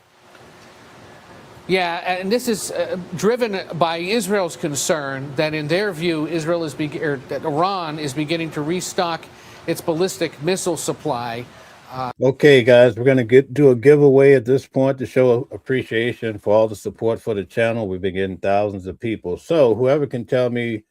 Yeah, and this is driven by Israel's concern that, in their view, that Iran is beginning to restock its ballistic missile supply. Okay, guys, we're going to do a giveaway at this point to show appreciation for all the support for the channel. We've been getting thousands of people. So whoever can tell me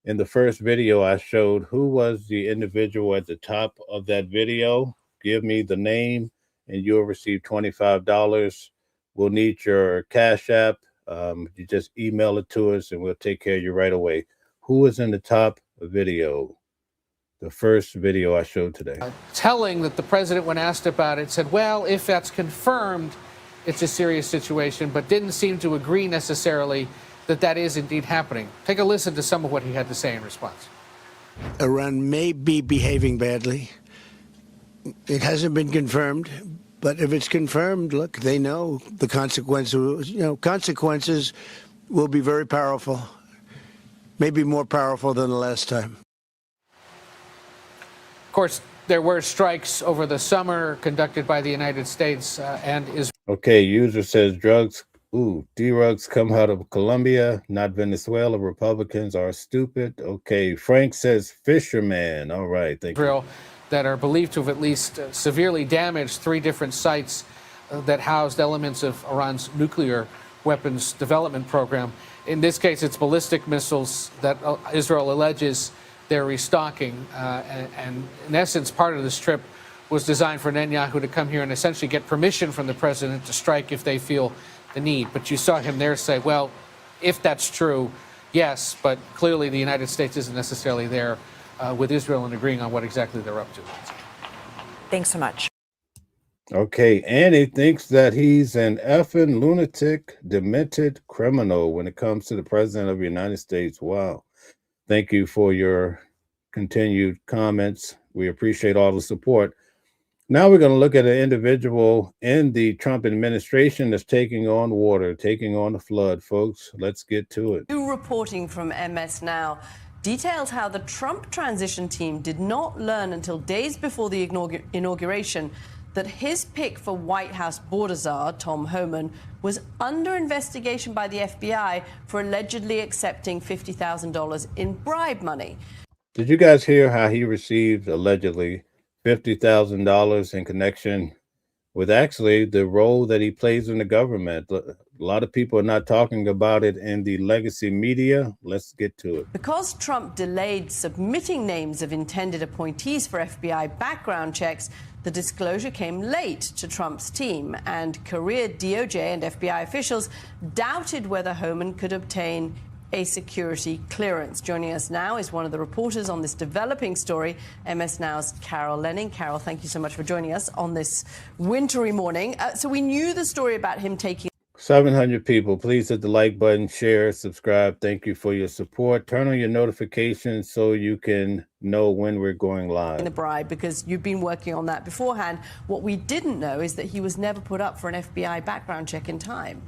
in the first video I showed who was the individual at the top of that video, give me the name, and you'll receive $25. We'll need your Cash App. You just email it to us, and we'll take care of you right away. Who was in the top video? The first video I showed today. Telling that the president, when asked about it, said, well, if that's confirmed, it's a serious situation, but didn't seem to agree necessarily that that is indeed happening. Take a listen to some of what he had to say in response. Iran may be behaving badly. It hasn't been confirmed, but if it's confirmed, look, they know the consequences. Consequences will be very powerful, maybe more powerful than the last time. Of course, there were strikes over the summer conducted by the United States and Israel. Okay, user says D-rugs come out of Colombia, not Venezuela. Republicans are stupid. Okay, Frank says fisherman. All right, thank you. That are believed to have at least severely damaged 3 different sites that housed elements of Iran's nuclear weapons development program. In this case, it's ballistic missiles that Israel alleges they're restocking. And in essence, part of this trip was designed for Netanyahu to come here and essentially get permission from the president to strike if they feel the need. But you saw him there say, well, if that's true, yes, but clearly the United States isn't necessarily there with Israel and agreeing on what exactly they're up to. Thanks so much. Okay, Annie thinks that he's an effing lunatic, demented criminal when it comes to the president of the United States. Wow. Thank you for your continued comments. We appreciate all the support. Now we're going to look at an individual in the Trump administration that's taking on water, taking on the flood, folks. Let's get to it. New reporting from MS Now details how the Trump transition team did not learn until days before the inauguration that his pick for White House border czar, Tom Homan, was under investigation by the FBI for allegedly accepting $50,000 in bribe money. Did you guys hear how he received allegedly $50,000 in connection with actually the role that he plays in the government? A lot of people are not talking about it in the legacy media. Let's get to it. Because Trump delayed submitting names of intended appointees for FBI background checks, the disclosure came late to Trump's team, and career DOJ and FBI officials doubted whether Homan could obtain a security clearance. Joining us now is one of the reporters on this developing story, MS Now's Carol Lenning. Carol, thank you so much for joining us on this wintry morning. So we knew the story about him taking 700 people. Please hit the like button, share, subscribe. Thank you for your support. Turn on your notifications so you can know when we're going live. the bribe, because you've been working on that beforehand. What we didn't know is that he was never put up for an FBI background check in time.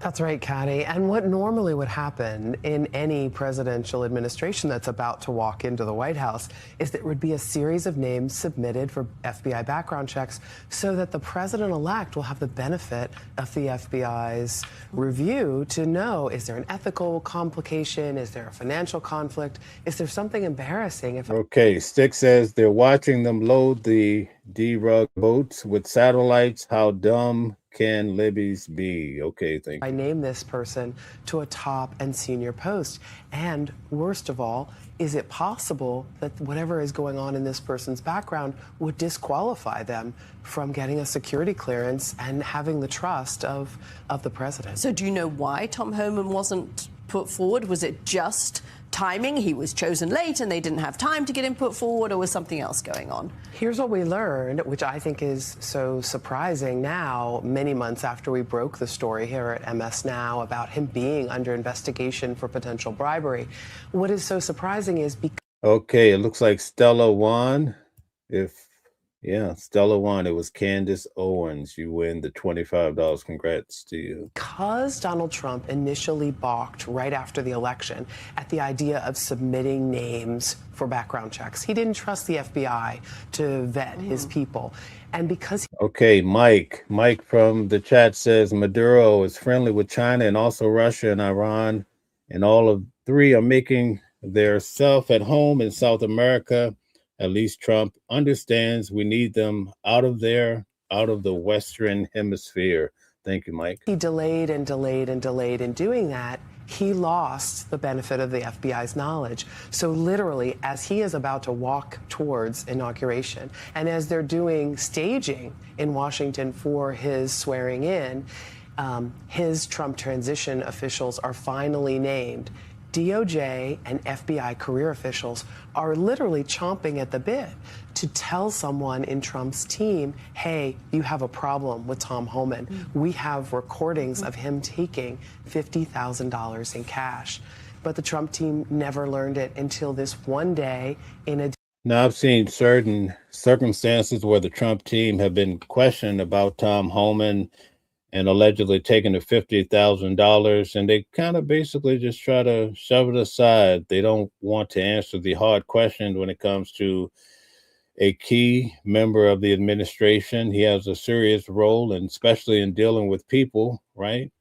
That's right, Katty. And what normally would happen in any presidential administration that's about to walk into the White House is there would be a series of names submitted for FBI background checks so that the president-elect will have the benefit of the FBI's review to know, is there an ethical complication? Is there a financial conflict? Is there something embarrassing? Okay, Stick says they're watching them load the D-Rug boats with satellites. How dumb can Libby's be? Okay, thank you. I name this person to a top and senior post. And worst of all, is it possible that whatever is going on in this person's background would disqualify them from getting a security clearance and having the trust of the president? So do you know why Tom Homan wasn't put forward? Was it just timing? He was chosen late and they didn't have time to get him put forward, or was something else going on? Here's what we learned, which I think is so surprising now, many months after we broke the story here at MS Now about him being under investigation for potential bribery. What is so surprising is because Okay, it looks like Stella won. Stella won. It was Candace Owens. You win the $25. Congrats to you. Because Donald Trump initially balked right after the election at the idea of submitting names for background checks. He didn't trust the FBI to vet his people. And because Okay, Mike from the chat says Maduro is friendly with China and also Russia and Iran, and all of three are making their self at home in South America. At least Trump understands we need them out of there, out of the Western Hemisphere. Thank you, Mike. he delayed and delayed and delayed in doing that, he lost the benefit of the FBI's knowledge. So literally, as he is about to walk towards inauguration, and as they're doing staging in Washington for his swearing in, his Trump transition officials are finally named. DOJ and FBI career officials are literally chomping at the bit to tell someone in Trump's team, hey, you have a problem with Tom Homan. We have recordings of him taking $50,000 in cash. But the Trump team never learned it until this one day in a Now, I've seen certain circumstances where the Trump team have been questioned about Tom Homan and allegedly taking the $50,000, and they kind of basically just try to shove it aside. They don't want to answer the hard questions when it comes to a key member of the administration. He has a serious role, and especially in dealing with people, right?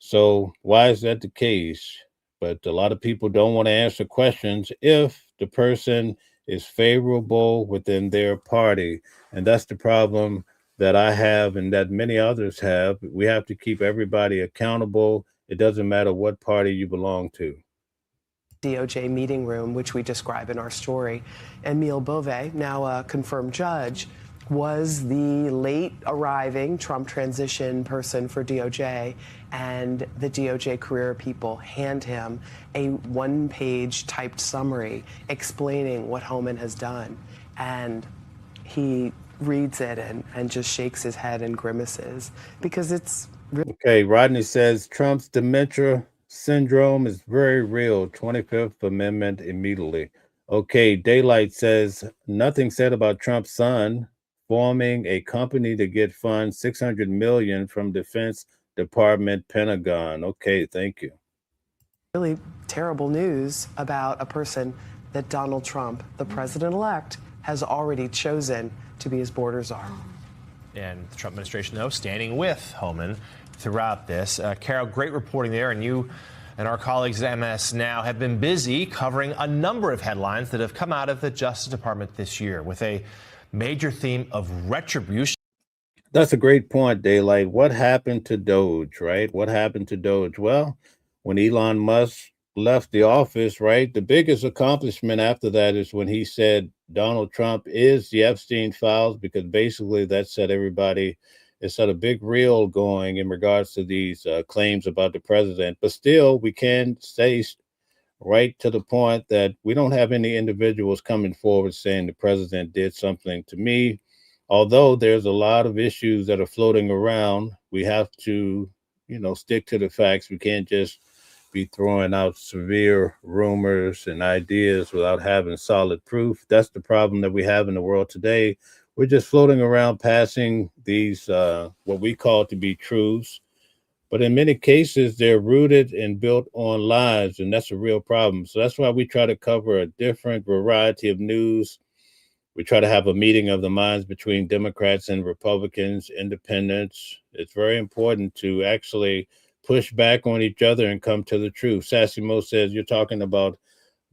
So why is that the case? But a lot of people don't want to answer questions if the person is favorable within their party. And that's the problem that I have and that many others have. We have to keep everybody accountable. It doesn't matter what party you belong to. DOJ meeting room, which we describe in our story. Emile Beauvais, now a confirmed judge, was the late arriving Trump transition person for DOJ, and the DOJ career people hand him a one-page typed summary explaining what Homan has done. And he reads it and just shakes his head and grimaces because it's really. Okay, Rodney says Trump's dementia syndrome is very real. 25th Amendment immediately. Okay, Daylight says nothing said about Trump's son forming a company to get funds, $600 million from Defense Department, Pentagon. Okay, thank you. Really terrible news about a person that Donald Trump, the president-elect, has already chosen to be his border czar. and the Trump administration, though, standing with Homan throughout this. Carol, great reporting there, and you and our colleagues at MS Now have been busy covering a number of headlines that have come out of the Justice Department this year with a major theme of retribution. That's a great point, Daylight. What happened to Doge, right? What happened to Doge? Well, when Elon Musk left the office, right, the biggest accomplishment after that is when he said Donald Trump is the Epstein files, because basically that set everybody, it set a big reel going in regards to these claims about the president. But still, we can say right to the point that we don't have any individuals coming forward saying the president did something to me. Although there's a lot of issues that are floating around, we have to, stick to the facts. We can't just be throwing out severe rumors and ideas without having solid proof. That's the problem that we have in the world today. We're just floating around passing these, what we call to be truths. But in many cases, they're rooted and built on lies, and that's a real problem. So that's why we try to cover a different variety of news. We try to have a meeting of the minds between Democrats and Republicans, independents. It's very important to actually push back on each other and come to the truth. Sassy Mo says you're talking about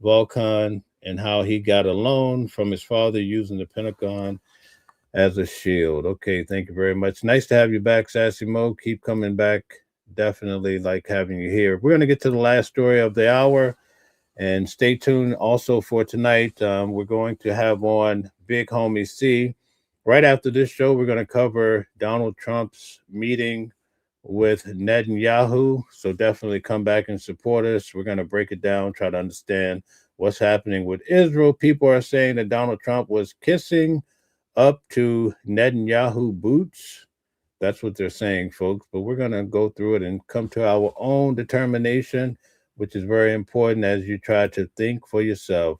Vulcan and how he got a loan from his father using the Pentagon as a shield. Okay, thank you very much. Nice to have you back, Sassy Mo. Keep coming back. Definitely like having you here. We're going to get to the last story of the hour. And stay tuned also for tonight. We're going to have on Big Homie C. Right after this show, we're going to cover Donald Trump's meeting with Netanyahu. So definitely come back and support us. We're going to break it down, try to understand what's happening with Israel. People are saying that Donald Trump was kissing up to Netanyahu boots. That's what they're saying, folks. But we're going to go through it and come to our own determination, which is very important as you try to think for yourself.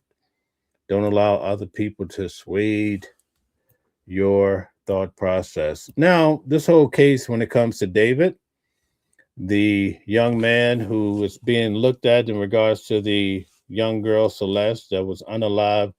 Don't allow other people to sway your thought process. Now, this whole case, when it comes to David, the young man who was being looked at in regards to the young girl, Celeste, that was unalive,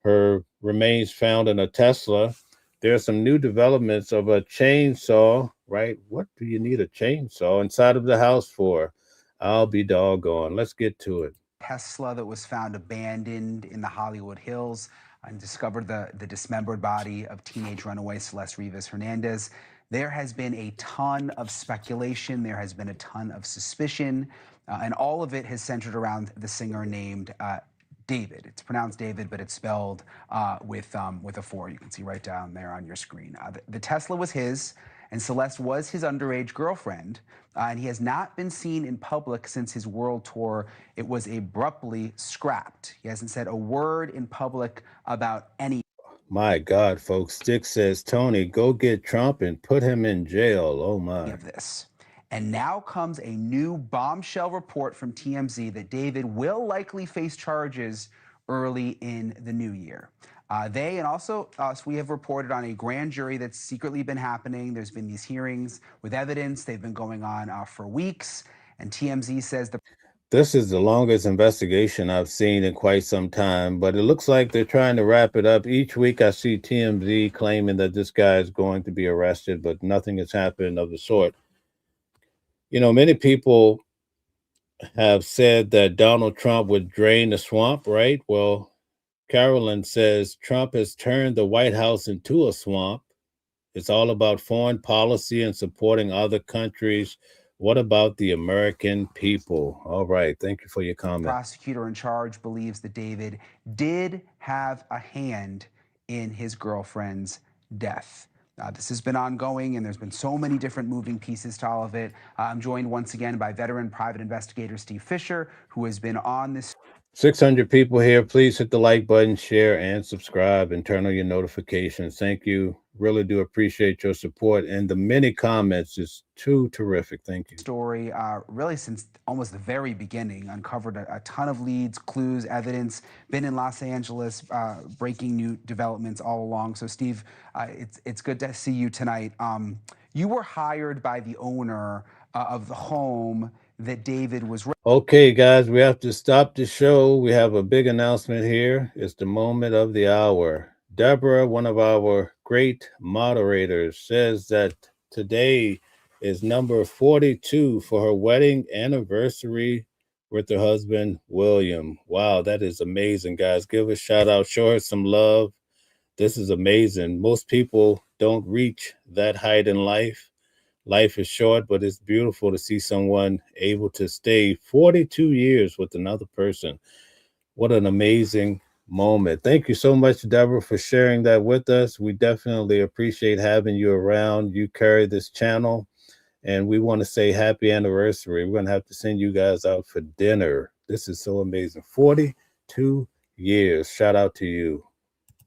her remains found in a Tesla. There are some new developments of a chainsaw, right? What do you need a chainsaw inside of the house for? I'll be doggone. Let's get to it. Tesla that was found abandoned in the Hollywood Hills and discovered the dismembered body of teenage runaway Celeste Rivas Hernandez. There has been a ton of speculation. There has been a ton of suspicion, and all of it has centered around the singer named David. It's pronounced David, but it's spelled with a 4. You can see right down there on your screen. The Tesla was his, and Celeste was his underage girlfriend, and he has not been seen in public since his world tour. It was abruptly scrapped. He hasn't said a word in public about any. My God, folks. Stick says, Tony, go get Trump and put him in jail. Oh, my. Of this. And now comes a new bombshell report from TMZ that David will likely face charges early in the new year. They and also us, we have reported on a grand jury that's secretly been happening. There's been these hearings with evidence. They've been going on for weeks. And TMZ says this is the longest investigation I've seen in quite some time, but it looks like they're trying to wrap it up. Each week I see TMZ claiming that this guy is going to be arrested, but nothing has happened of the sort. Many people have said that Donald Trump would drain the swamp, right? Well, Carolyn says Trump has turned the White House into a swamp. It's all about foreign policy and supporting other countries. What about the American people? All right. Thank you for your comment. The prosecutor in charge believes that David did have a hand in his girlfriend's death. This has been ongoing, and there's been so many different moving pieces to all of it. I'm joined once again by veteran private investigator Steve Fisher, who has been on this. 600 people here. Please hit the like button, share, and subscribe, and turn on your notifications. Thank you. Really do appreciate your support, and the many comments is too terrific. Thank you. Story really since almost the very beginning, uncovered a ton of leads, clues, evidence, been in Los Angeles, breaking new developments all along. So Steve, it's good to see you tonight. You were hired by the owner of the home that David was. Okay, guys, we have to stop the show. We have a big announcement here. It's the moment of the hour. Deborah, one of our great moderators, says that today is number 42 for her wedding anniversary with her husband, William. Wow, that is amazing, guys. Give a shout out, show her some love. This is amazing. Most people don't reach that height in life. Life is short, but it's beautiful to see someone able to stay 42 years with another person. What an amazing moment. Thank you so much, Deborah, for sharing that with us. We definitely appreciate having you around. You carry this channel, and we want to say happy anniversary. We're going to have to send you guys out for dinner. This is so amazing. 42 years. Shout out to you.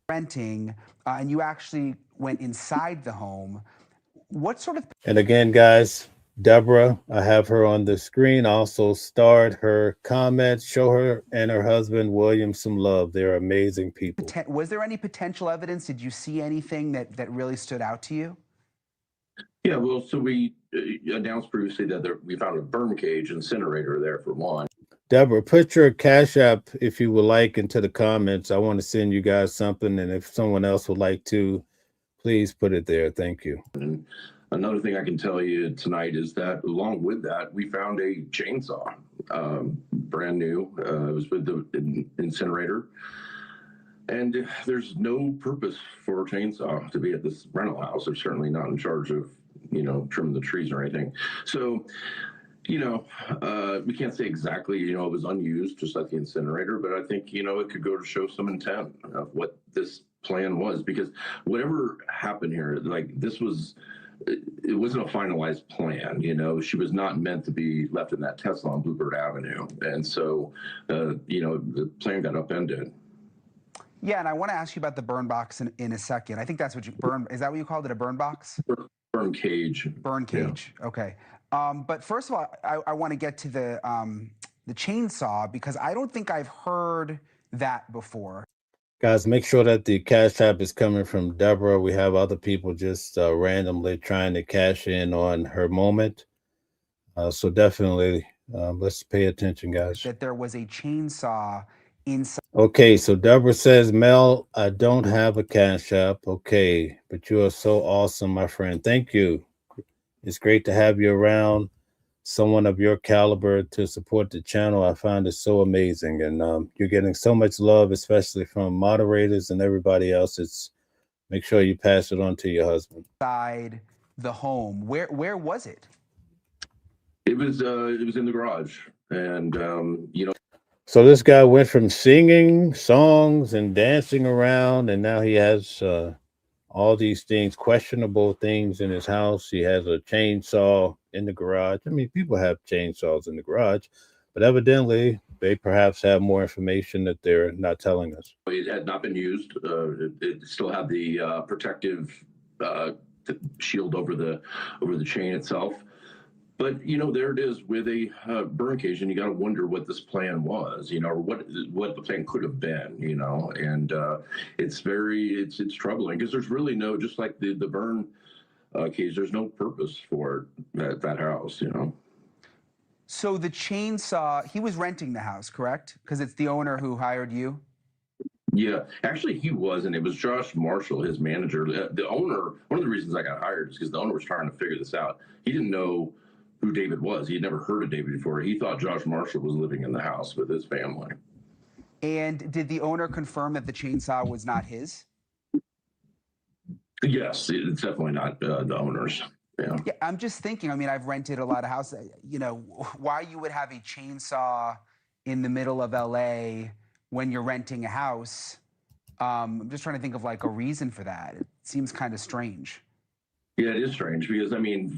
Renting, and you actually went inside the home. What sort of... And again, guys, Deborah, I have her on the screen. Also start her comments. Show her and her husband, William, some love. They're amazing people. Was there any potential evidence? Did you see anything that really stood out to you? Yeah, well, so we announced previously that we found a burn cage incinerator there for one. Deborah, put your Cash App, if you would like, into the comments. I want to send you guys something, and if someone else would like to, please put it there. Thank you. And another thing I can tell you tonight is that along with that, we found a chainsaw, brand new. It was with the incinerator. And there's no purpose for a chainsaw to be at this rental house. They're certainly not in charge of, trimming the trees or anything. So, we can't say exactly, it was unused, just like the incinerator, but I think, it could go to show some intent of what this plan was, because whatever happened here, like it wasn't a finalized plan. She was not meant to be left in that Tesla on Bluebird Avenue. And so, the plan got upended. Yeah, and I want to ask you about the burn box in a second. I think that's what is that what you called it, a burn box? Burn cage. Burn cage, yeah. Okay. But first of all, I want to get to the chainsaw, because I don't think I've heard that before. Guys, make sure that the Cash App is coming from Deborah. We have other people just randomly trying to cash in on her moment. So definitely, let's pay attention, guys. That there was a chainsaw inside. Okay, so Deborah says, Mel, I don't have a Cash App. Okay, but you are so awesome, my friend. Thank you. It's great to have you around, someone of your caliber to support the channel. I find it so amazing. And you're getting so much love, especially from moderators and everybody else. Make sure you pass it on to your husband. Inside the home. Where was it? It was in the garage. And, So this guy went from singing songs and dancing around, and now he has all these things, questionable things in his house. He has a chainsaw in the garage. I mean, people have chainsaws in the garage, but evidently they perhaps have more information that they're not telling us. It had not been used. It still had the protective shield over the chain itself. But, there it is with a burn cage, and you got to wonder what this plan was, or what the plan could have been, and it's troubling, because there's really no, just like the burn cage, there's no purpose for that house, So the chainsaw, he was renting the house, correct? Because it's the owner who hired you? Yeah, actually he wasn't. It was Josh Marshall, his manager. The owner, one of the reasons I got hired is because the owner was trying to figure this out. He didn't know who David was. He had never heard of David before. He thought Josh Marshall was living in the house with his family. And did the owner confirm that the chainsaw was not his? Yes, it's definitely not the owner's. Yeah. Yeah, I'm just thinking, I've rented a lot of houses, why you would have a chainsaw in the middle of LA when you're renting a house. I'm just trying to think of like a reason for that. It seems kind of strange. Yeah, it is strange because,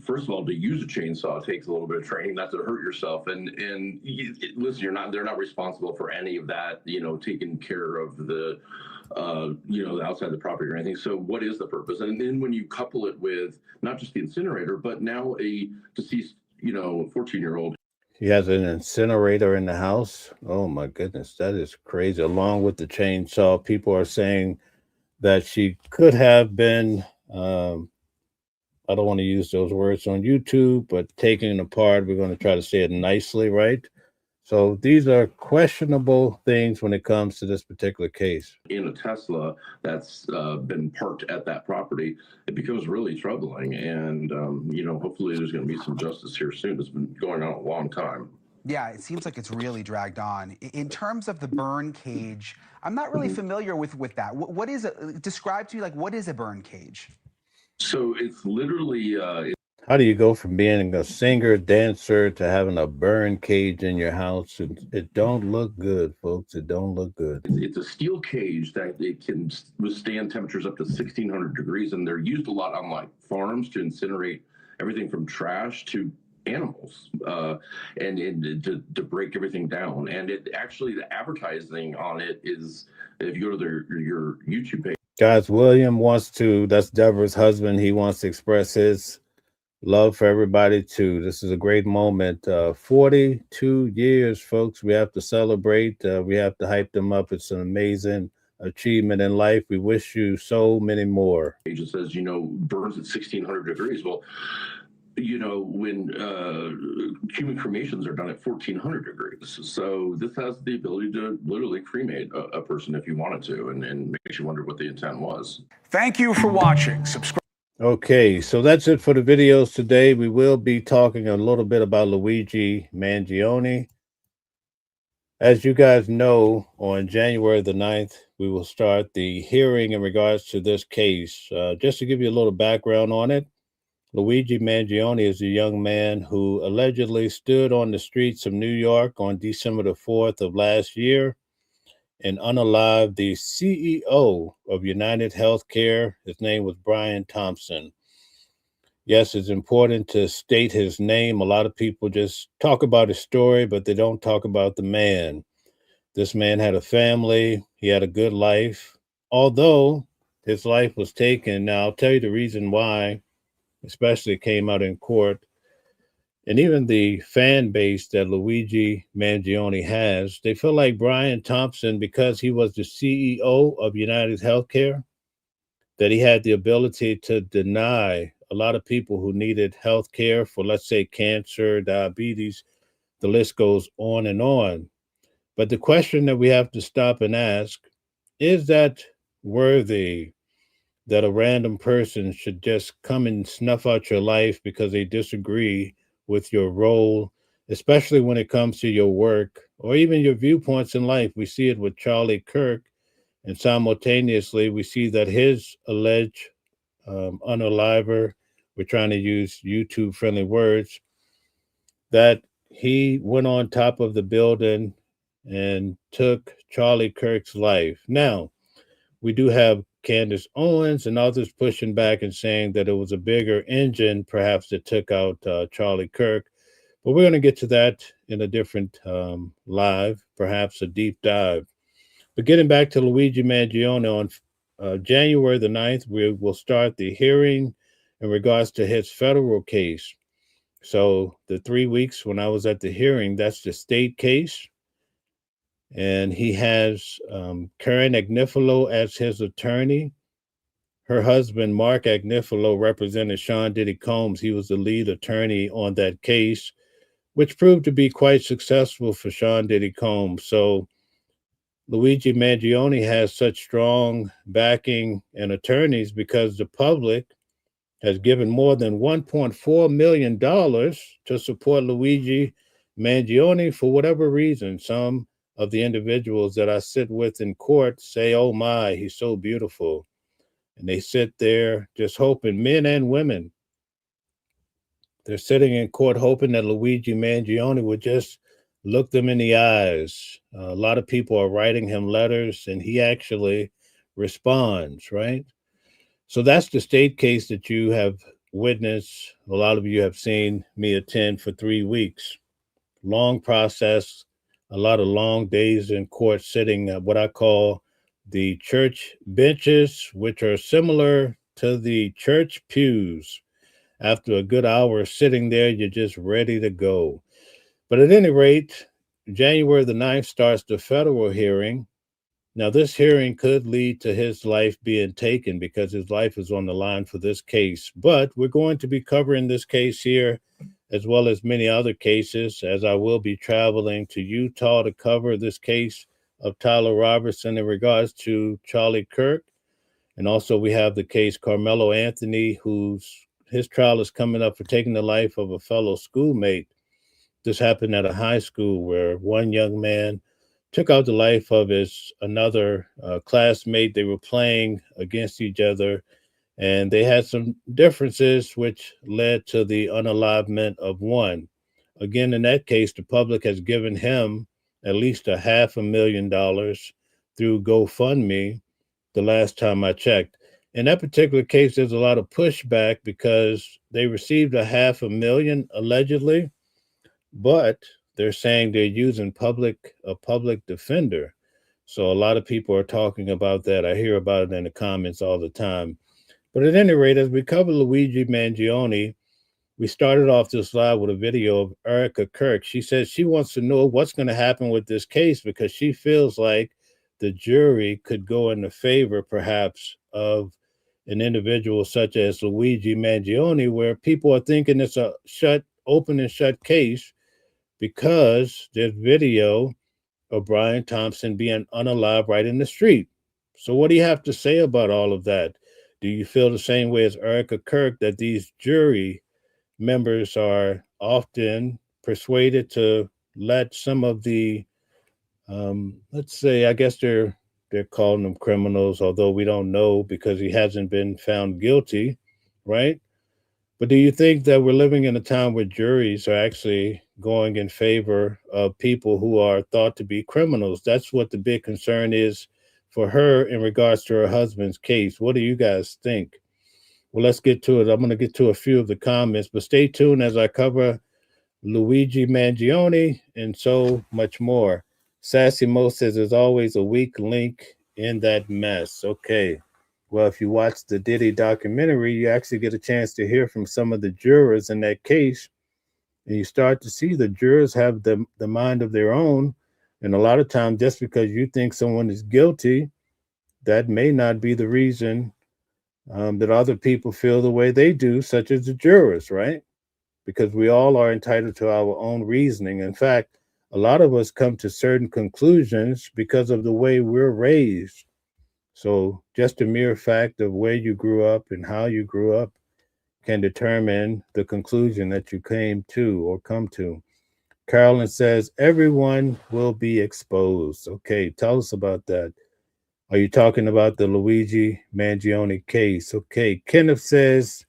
first of all, to use a chainsaw takes a little bit of training not to hurt yourself. And listen, they're not responsible for any of that, taking care of the, outside the property or anything. So what is the purpose? And then when you couple it with not just the incinerator, but now a deceased, 14-year-old. He has an incinerator in the house. Oh my goodness, that is crazy. Along with the chainsaw, people are saying that she could have been, I don't want to use those words on YouTube, but taking it apart, we're going to try to say it nicely, right? So these are questionable things when it comes to this particular case. In a Tesla that's been parked at that property, it becomes really troubling. And, hopefully there's going to be some justice here soon. It's been going on a long time. Yeah, it seems like it's really dragged on. In terms of the burn cage, I'm not really familiar with that. What is it? Describe to me, like, what is a burn cage? So it's literally... How do you go from being a singer, dancer to having a burn cage in your house? It don't look good, folks. It don't look good. It's a steel cage that it can withstand temperatures up to 1,600 degrees, and they're used a lot on like farms to incinerate everything from trash to animals, and to break everything down. And it actually, the advertising on it is, if you go to your YouTube page. Guys, William wants to, that's Deborah's husband. He wants to express his love for everybody too. This is a great moment. 42 years, folks. We have to celebrate. We have to hype them up. It's an amazing achievement in life. We wish you so many more. It says, burns at 1,600 degrees. Well, when human cremations are done at 1,400 degrees. So this has the ability to literally cremate a person if you wanted to, and makes you wonder what the intent was. Thank you for watching. Subscribe. Okay, so that's it for the videos today. We will be talking a little bit about Luigi Mangione. As you guys know, on January the 9th, we will start the hearing in regards to this case. Just to give you a little background on it, Luigi Mangione is a young man who allegedly stood on the streets of New York on December the 4th of last year and unalived the CEO of United Healthcare. His name was Brian Thompson. Yes, it's important to state his name. A lot of people just talk about his story, but they don't talk about the man. This man had a family. He had a good life, although his life was taken. Now, I'll tell you the reason why, especially it came out in court. And even the fan base that Luigi Mangione has, they feel like Brian Thompson, because he was the CEO of United Healthcare, that he had the ability to deny a lot of people who needed health care for, let's say, cancer, diabetes, the list goes on and on. But the question that we have to stop and ask, is that worthy that a random person should just come and snuff out your life because they disagree with your role, especially when it comes to your work or even your viewpoints in life? We see it with Charlie Kirk, and simultaneously we see that his alleged unaliver, we're trying to use YouTube-friendly words, that he went on top of the building and took Charlie Kirk's life. Now, we do have Candace Owens and others pushing back and saying that it was a bigger engine, perhaps, that took out Charlie Kirk. But we're going to get to that in a different live, perhaps a deep dive. But getting back to Luigi Mangione, on January the 9th, we will start the hearing in regards to his federal case. So the 3 weeks when I was at the hearing, that's the state case. And he has Karen Agnifilo as his attorney. Her husband, Mark Agnifilo, represented Sean Diddy Combs. He was the lead attorney on that case, which proved to be quite successful for Sean Diddy Combs. So Luigi Mangione has such strong backing and attorneys because the public has given more than $1.4 million to support Luigi Mangione for whatever reason. Some of the individuals that I sit with in court say, oh my, he's so beautiful. And they sit there just hoping, men and women, they're sitting in court hoping that Luigi Mangione would just look them in the eyes. A lot of people are writing him letters and he actually responds, right? So that's the state case that you have witnessed. A lot of you have seen me attend for 3 weeks. Long process. A lot of long days in court sitting at what I call the church benches, which are similar to the church pews. After a good hour sitting there, you're just ready to go. But at any rate, January the 9th starts the federal hearing. Now, this hearing could lead to his life being taken because his life is on the line for this case. But we're going to be covering this case here as well as many other cases, as I will be traveling to Utah to cover this case of Tyler Robertson in regards to Charlie Kirk. And also we have the case Carmelo Anthony, his trial is coming up for taking the life of a fellow schoolmate. This happened at a high school where one young man took out the life of another classmate. They were playing against each other, and they had some differences which led to the unalivement of one. Again, in that case, the public has given him at least $500,000 through GoFundMe the last time I checked. In that particular case, there's a lot of pushback because they received $500,000 allegedly, but they're saying they're using a public defender. So a lot of people are talking about that. I hear about it in the comments all the time. But at any rate, as we cover Luigi Mangione, we started off this live with a video of Erica Kirk. She says she wants to know what's going to happen with this case because she feels like the jury could go in the favor, perhaps, of an individual such as Luigi Mangione, where people are thinking it's a open and shut case because there's video of Brian Thompson being unalive right in the street. So what do you have to say about all of that? Do you feel the same way as Erica Kirk, that these jury members are often persuaded to let some of the, let's say, I guess they're calling them criminals, although we don't know because he hasn't been found guilty, right? But do you think that we're living in a time where juries are actually going in favor of people who are thought to be criminals? That's what the big concern is for her in regards to her husband's case. What do you guys think? Well, let's get to it. I'm going to get to a few of the comments, but stay tuned as I cover Luigi Mangione and so much more. Sassy Mo says there's always a weak link in that mess. Okay. Well, if you watch the Diddy documentary, you actually get a chance to hear from some of the jurors in that case. And you start to see the jurors have the mind of their own. And a lot of times, just because you think someone is guilty, that may not be the reason that other people feel the way they do, such as the jurors, right? Because we all are entitled to our own reasoning. In fact, a lot of us come to certain conclusions because of the way we're raised. So just the mere fact of where you grew up and how you grew up can determine the conclusion that you came to or come to. Carolyn says, everyone will be exposed. Okay, tell us about that. Are you talking about the Luigi Mangione case? Okay, Kenneth says,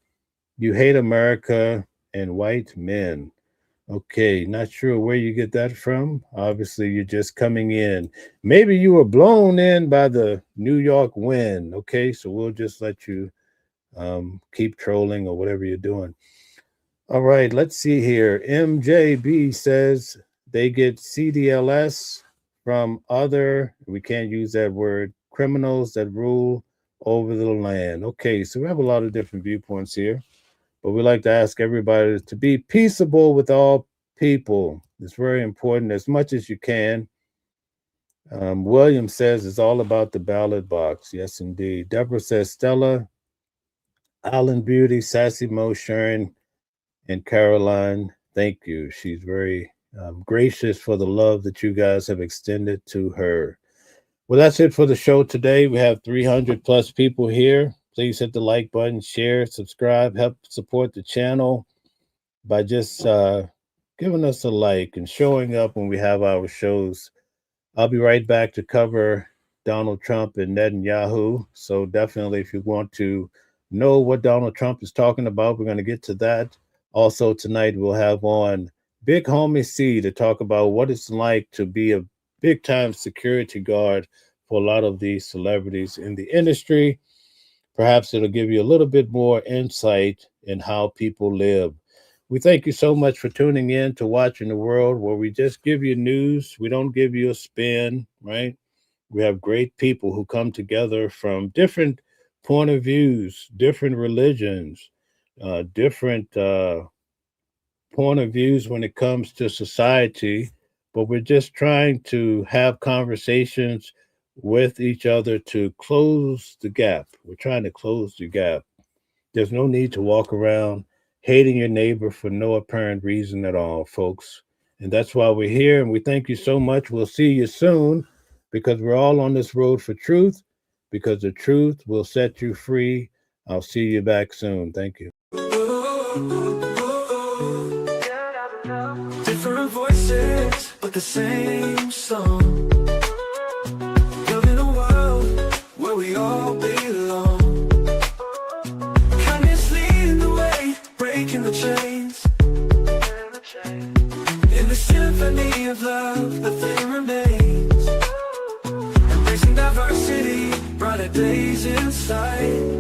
you hate America and white men. Okay, not sure where you get that from. Obviously, you're just coming in. Maybe you were blown in by the New York wind. Okay, so we'll just let you keep trolling or whatever you're doing. All right, let's see here. MJB says they get CDLS from other, we can't use that word, criminals that rule over the land. Okay, so we have a lot of different viewpoints here. But we like to ask everybody to be peaceable with all people. It's very important as much as you can. William says it's all about the ballot box. Yes, indeed. Deborah says Stella, Island Beauty, Sassy Mo, Sharon, and Caroline, thank you. She's very gracious for the love that you guys have extended to her. Well, that's it for the show today. We have 300 plus people here. Please hit the like button, share, subscribe, help support the channel by just giving us a like and showing up when we have our shows. I'll be right back to cover Donald Trump and Netanyahu. So definitely, if you want to know what Donald Trump is talking about, we're going to get to that. Also tonight, we'll have on Big Homie C to talk about what it's like to be a big-time security guard for a lot of these celebrities in the industry. Perhaps it'll give you a little bit more insight in how people live. We thank you so much for tuning in to Watching the World, where we just give you news. We don't give you a spin, right? We have great people who come together from different point of views, different religions, different point of views when it comes to society. But we're just trying to have conversations with each other to close the gap. We're trying to close the gap. There's no need to walk around hating your neighbor for no apparent reason at all, folks. And that's why we're here, and we thank you so much. We'll see you soon, because we're all on this road for truth, because the truth will set you free. I'll see you back soon. Thank you. Different voices, but the same song. Live in a world where we all belong. Kindness leading the way, breaking the chains. In the symphony of love, the thing remains. Embracing diversity, brighter days in sight.